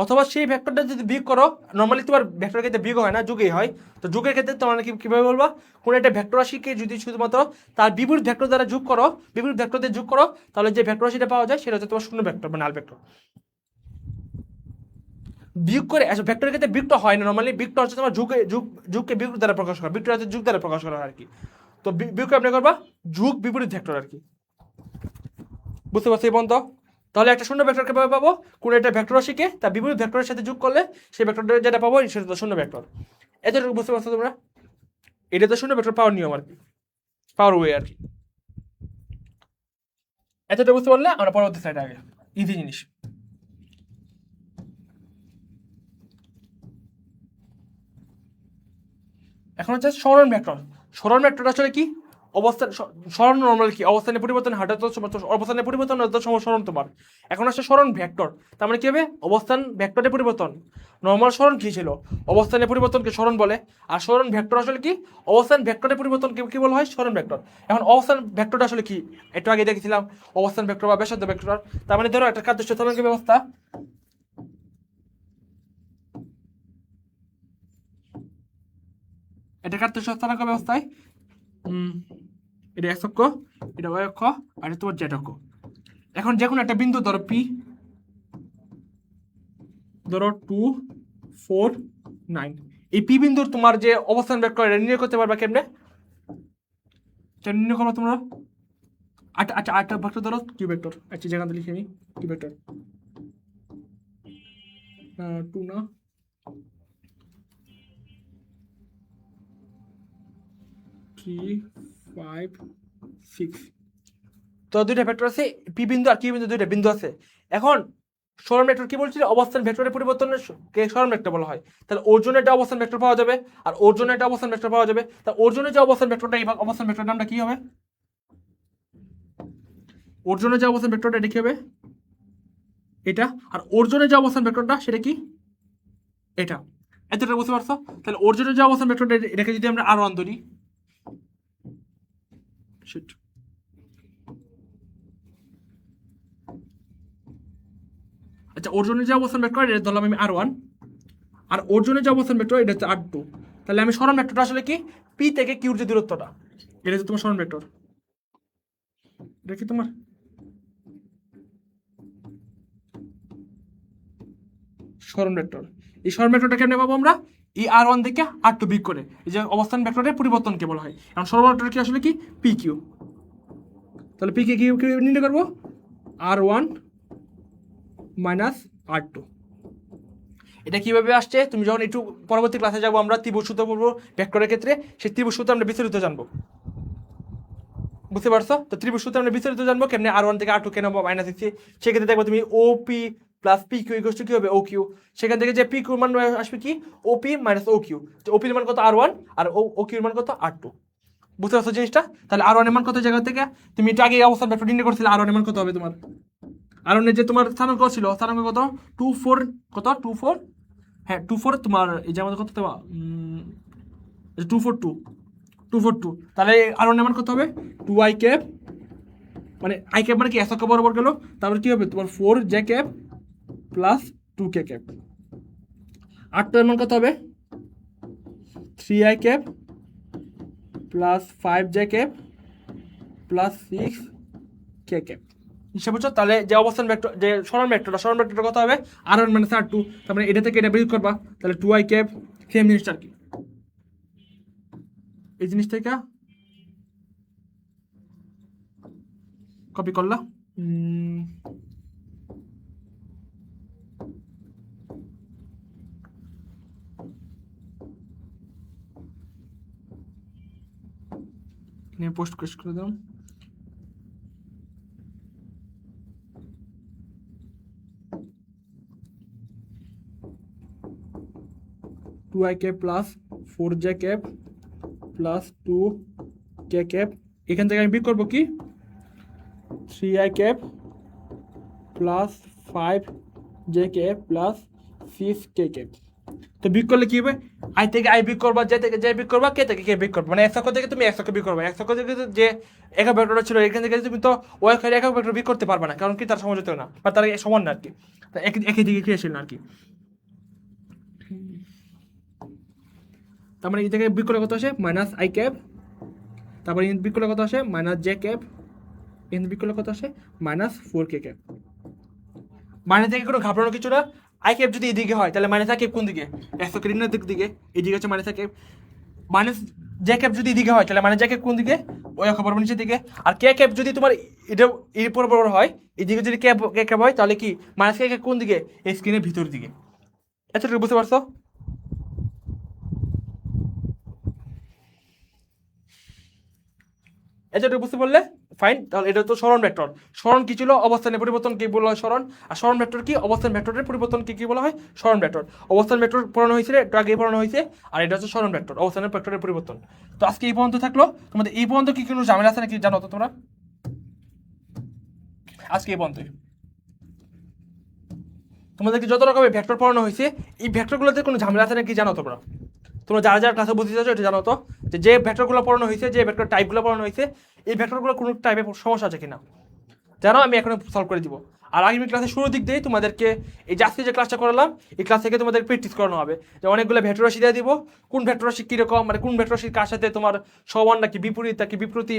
অথবা সেই ভেক্টরটা যদি বিয়োগ করো, নর্মালি তোমার ভেক্টরের ক্ষেত্রে বিয়োগ হয় না, যোগই হয়। তো যোগের ক্ষেত্রে তোমরা কিভাবে বলবা? কোনো একটা ভেক্টর রাশিকে যদি শুধুমাত্র তার বিপরীত ভেক্টর দ্বারা যোগ করো, বিপরীত ভেক্টর দিয়ে যোগ করো, তাহলে যে ভেক্টর রাশিটা পাওয়া যায় সেটা হচ্ছে তোমার শূন্য ভেক্টর বা নাল ভেক্টর। বিয়োগ করে আসলে ভেক্টরের ক্ষেত্রে বিয়োগটা হয় না, নর্মালি বিয়োগটা হচ্ছে তোমার যুগকে বিয়োগ দ্বারা প্রকাশ করা, বিয়োগটা হচ্ছে যুগ দ্বারা প্রকাশ করা আর কি। তো বিয়োগ আপনি করবা যুগ বিপরীত ভেক্টর আর কি। বুঝতে পারছি এই পর্যন্ত? তাহলে একটা শূন্য ভেক্টরকে কিভাবে পাবো? কোনো একটা ভেক্টর রাশিকে তার বিপরীত ভেক্টরের সাথে যোগ করলে সেই ভেক্টরটা যেটা পাবো সেটা তো শূন্য ভেক্টর। এতটুকু বুঝতে পারছো তোমরা? এটা তো শূন্য ভেক্টর পাওয়ার নিয়ম আর কি, পাওয়ার ওয়ে আর কি। এতটা বুঝতে পারলে আমরা পরবর্তী সাইডে আগে, ইজি জিনিস। এখন হচ্ছে সরণ ভেক্টর। সরণ ভেক্টর আসলে কি? অবস্থান, সরণ নর্মাল কি অবস্থানের পরিবর্তন হাঁটা তো অবস্থানের পরিবর্তন সরণ তোমার। এখন আসছে সরণ ভেক্টর, তার মানে কি হবে? অবস্থান ভেক্টরের পরিবর্তন। নর্মাল সরণ কি ছিল? অবস্থানের পরিবর্তনকে সরণ বলে। আর সরণ ভেক্টর আসলে কি? অবস্থান ভেক্টরের পরিবর্তনকে কি বলা হয়? সরণ ভেক্টর। এখন অবস্থান ভেক্টরটা আসলে কি? একটু আগে দেখেছিলাম অবস্থান ভেক্টর বা ব্যাসার্ধ ভেক্টর। তার মানে ধরো একটা কার্যস্থ তরঙ্গ ব্যবস্থা, এটা কার্যস্থ তরঙ্গ ব্যবস্থায় এটা এক্স অক্ষ, এটা ওয়াই অক্ষ, আর এটা তোমার জেড অক্ষ। এখন যে কোনো একটা বিন্দু ধরো পি, ধরো 2, 4, 9, এই পি বিন্দুর তোমার যে অবস্থান ভেক্টর এটা নির্ণয় করতে পারবা কেমনে? নির্ণয় করবা তোমরা আটটা ভেক্টর ধরো, কিউ ভেক্টর। আচ্ছা যেখান থেকে লিখে নিই কিউ ভেক্টর 2 না 3, 5, 6, তো দুইটা ভেক্টর আছে, পি বিন্দু আর কিউ বিন্দু, দুইটা বিন্দু আছে। এখন সরণ ভেক্টর কি বলছিল? অবস্থান ভেক্টরের পরিবর্তনের কে সরণ ভেক্টর বলা হয়। তাহলে ওর জন্য একটা অবস্থান ভেক্টর পাওয়া যাবে, আর ওর জন্য একটা অবস্থান ভেক্টর পাওয়া যাবে। তা ওর জন্য যে অবস্থান ভেক্টরটা, এই অবস্থান ভেক্টর নামটা কি হবে? ওর জন্য যে অবস্থান ভেক্টরটা এটা কি হবে? এটা। আর ওর জন্য যে অবস্থান ভেক্টরটা সেটা কি? এটা। এতটা বুঝতে পারছো? তাহলে ওর জন্য যে অবস্থান ভেক্টরটা এটাকে যদি আমরা আর1 ধরি, আচ্ছা ওর জন্য যে অবস্থান ভেক্টর এটা ধরলাম আমি আর1, আর ওর জন্য যে অবস্থান ভেক্টর এটা হচ্ছে আর2। তাহলে আমি সরণ ভেক্টরটা আসলে কি? পি থেকে কিউর যে দূরত্বটা, এটা হচ্ছে তোমার সরণ ভেক্টর। এটা কি তোমার সরণ ভেক্টর? এই সরণ ভেক্টরটা কেমনে পাবো আমরা? এই আর1 থেকে আর2 বিয়োগ করে, এই যে অবস্থান ভেক্টরের পরিবর্তনকে বলা হয়। এখন সরণ ভেক্টর কি আসলে কি? P Q. তাহলে পি কে কিউ নির্ণয় করবো আর1 মাইনাস আর2। এটা কিভাবে আসছে তুমি যখন একটু পরবর্তী ক্লাসে যাবো আমরা ত্রিভুজ সূত্র পড়বো ভেক্টরের ক্ষেত্রে, সেই ত্রিভুজ সূত্র আমরা বিস্তারিত জানবো। বুঝতে পারছো? তো ত্রিভুজ সূত্র আমরা বিস্তারিত জানবো কেমনে আর1 থেকে আর2 কেন মাইনাস দিচ্ছি। সেক্ষেত্রে দেখবো তুমি OP plus P Q equal to কি হবে? O Q. সেখান থেকে যে পি কিউর মান আসবে কি? ওপি মাইনাস ও কিউ। ওপির মান কত? আর1, আর ও কিউর মান কত? আর2। বুঝতে পারছো জিনিসটা? তাহলে আর1 এর মান কত জায়গা থেকে তুমি একটু আগে অবস্থান ভেক্টর নির্ণয় করছিলে, আর1 এর মান কত হবে তোমার? আর1 এর যে তোমার স্থানাঙ্ক ছিল, স্থানাঙ্ক কত? 2, 4, কত 2, 4, হ্যাঁ 2, 4 তোমার এই যে আমাদের কত দেওয়া 2, 4, 2, 2, 4, 2। তাহলে আর1 এর মান কত হবে? 2i ক্যাপ, মানে আই ক্যাপ মানে কি এসকে বরাবর গেল, তারপর কি হবে তোমার 4j cap plus 2k cap. 8 এর মান কত হবে? 3i cap plus 5j cap plus 6k cap. হিসাব বুঝছো? তাহলে যে অবস্থান ভেক্টর, যে সরণ ভেক্টরটা কত হবে? আর1 মাইনাস আর2। তার মানে এটা থেকে এটা বিয়োগ করবা, তাহলে 2i ক্যাপ, সেম জিনিসটা আর কি। এই জিনিস থেকে কপি করলা, পোস্ট করে দাও। Two I cap plus 4j cap plus 2k cap, এখান থেকে আমি বিয়োগ করবো কি 3i cap plus 5j cap plus 6k cap. তো বিয়োগ করলে কি হবে, আই থেকে আই বিয়োগ করবা, জে থেকে জে বিয়োগ করবা, কে থেকে কে বিয়োগ করবা, মানে এক থেকে তুমি এক বিয়োগ করবা। এক থেকে যে একক ভেক্টরটা ছিল এখান থেকে তুমি তো ওই একক ভেক্টর বিয়োগ করতে পারবে না, কারণ কি তার সমঝোতা না, বা তার সমান না আর কি, একই দিকে ক্রিয়াশীল না আর কি। তার মানে এই থেকে বিয়োগ করলে কত আসে মাইনাস আই ক্যাপ, তারপরে ইন বিয়োগ করলে কত আসে মাইনাস জে ক্যাপ, ইন বিয়োগ করলে কত আসে মাইনাস 4k ক্যাপ। মাইনাস থেকে কোনো ঘাবড়ানো কিছু না, আই ক্যাপ যদি এদিকে হয় তাহলে মাইনাস আই ক্যাপ কোন দিকে, একশো ঋণের দিকে, এদিকে হচ্ছে minus I cap. Minus J cap যদি এদিকে হয় তাহলে মাইনাস জে ক্যাপ কোন দিকে, ওই খবর নিচের দিকে। আর কে ক্যাপ যদি তোমার এটা এর বরাবর হয়, এদিকে যদি কে ক্যাপ হয় তাহলে কি মাইনাস কে ক্যাপ কোন দিকে, এই স্ক্রিনের ভিতর দিকে। এতটুকু বুঝতে পারছো? এতটুকু বুঝতে পারলে ফাইন। তাহলে এটা তো সরণ ভেক্টর। সরণ কি ছিল, অবস্থানের পরিবর্তন কি বলা হয় সরণ, আর সরণ ভেক্টর কি অবস্থান ভেক্টরের পরিবর্তন কি বলা হয় সরণ ভেক্টর। অবস্থান ভেক্টর পড়ানো হয়েছিল, একটু আগে পড়ানো হয়েছে, আর এটা হচ্ছে সরণ ভেক্টর, অবস্থানের ভেক্টরের পরিবর্তন। তো আজকে এই পর্যন্ত থাকলো। তোমাদের এই পর্যন্ত কি কোনো ঝামেলা আছে নাকি জানো তো তোমরা? আজকে এই পর্যন্তই। তোমাদেরকে যত রকমের ভেক্টর পড়ানো হয়েছে, এই ভেক্টরগুলোতে কোনো ঝামেলা আছে নাকি জানো তোমরা? তোমরা যারা যারা ক্লাসে বুঝতে চাচ্ছ এটা জানো তো, যে ভেক্টরগুলো পড়ানো হয়েছে, যে ভেক্টর টাইপগুলো পড়ানো হয়েছে, এই ভেক্টরগুলো কোনো টাইপের সমস্যা আছে কিনা জানো, আমি এখন সলভ করে দিব। আর আগামী ক্লাসে শুরুর দিক দিয়ে তোমাদেরকে এই যে আজকে যে ক্লাসটা করালাম, এই ক্লাস থেকে তোমাদের প্র্যাকটিস করানো হবে, যে অনেকগুলো ভেক্টর রাশি দিয়ে দিব, কোন ভেক্টর রাশি কীরকম, মানে কোন ভেক্টর রাশির কার সাথে তোমার সমান নাকি বিপরীত নাকি বিপ্রতি,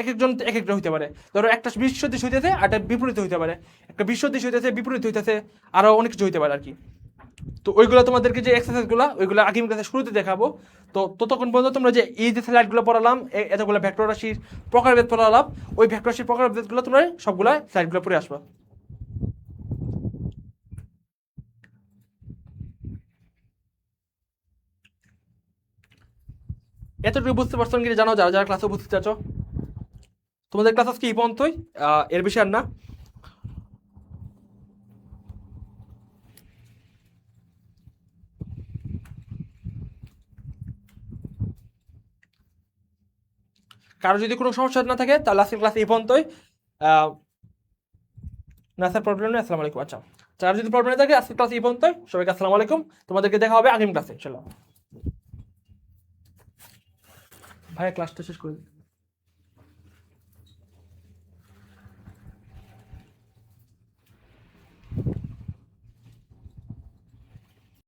এক একজন এক একটা হইতে পারে। ধরো একটা বিশ্বদিশ হইতেছে আর একটা বিপরীত হইতে পারে, একটা বিশ্বদিশ হইতেছে বিপরীত হইতেছে, আরও অনেক কিছু হইতে পারে আর কি। তো ওইগুলো তোমাদেরকে যে এক্সারসাইজগুলো ওইগুলো আগামী ক্লাসে শুরুতে দেখাবো। তো ততক্ষণ পর্যন্ত তোমরা যে এই যে স্লাইডগুলো পড়ালাম, এতগুলো ভেক্টর রাশির প্রকারভেদ পড়ালাম, ওই ভেক্টর রাশির প্রকারভেদগুলো তোমরা সবগুলো স্লাইডগুলো পড়ে আসবা। এতটুকু বুঝতে পারছো কি জানো, যারা যারা ক্লাসে বুঝতে চাচ্ছ। তোমাদের ক্লাস আজকে এই পর্যন্তই, এর বেশি আর না। কারো যদি কোনো সমস্যা না থাকে তাহলে আজকের ক্লাস এই পর্যন্তই। না স্যার প্রবলেম নেই, আসসালামু আলাইকুম। আচ্ছা, যার যদি প্রবলেম থাকে আজকের ক্লাস এই পর্যন্তই। সবাইকে আসসালামু আলাইকুম, তোমাদেরকে দেখা হবে আগামী ক্লাসে ইনশাআল্লাহ। ভাইয়া ক্লাসটা শেষ করে দিন।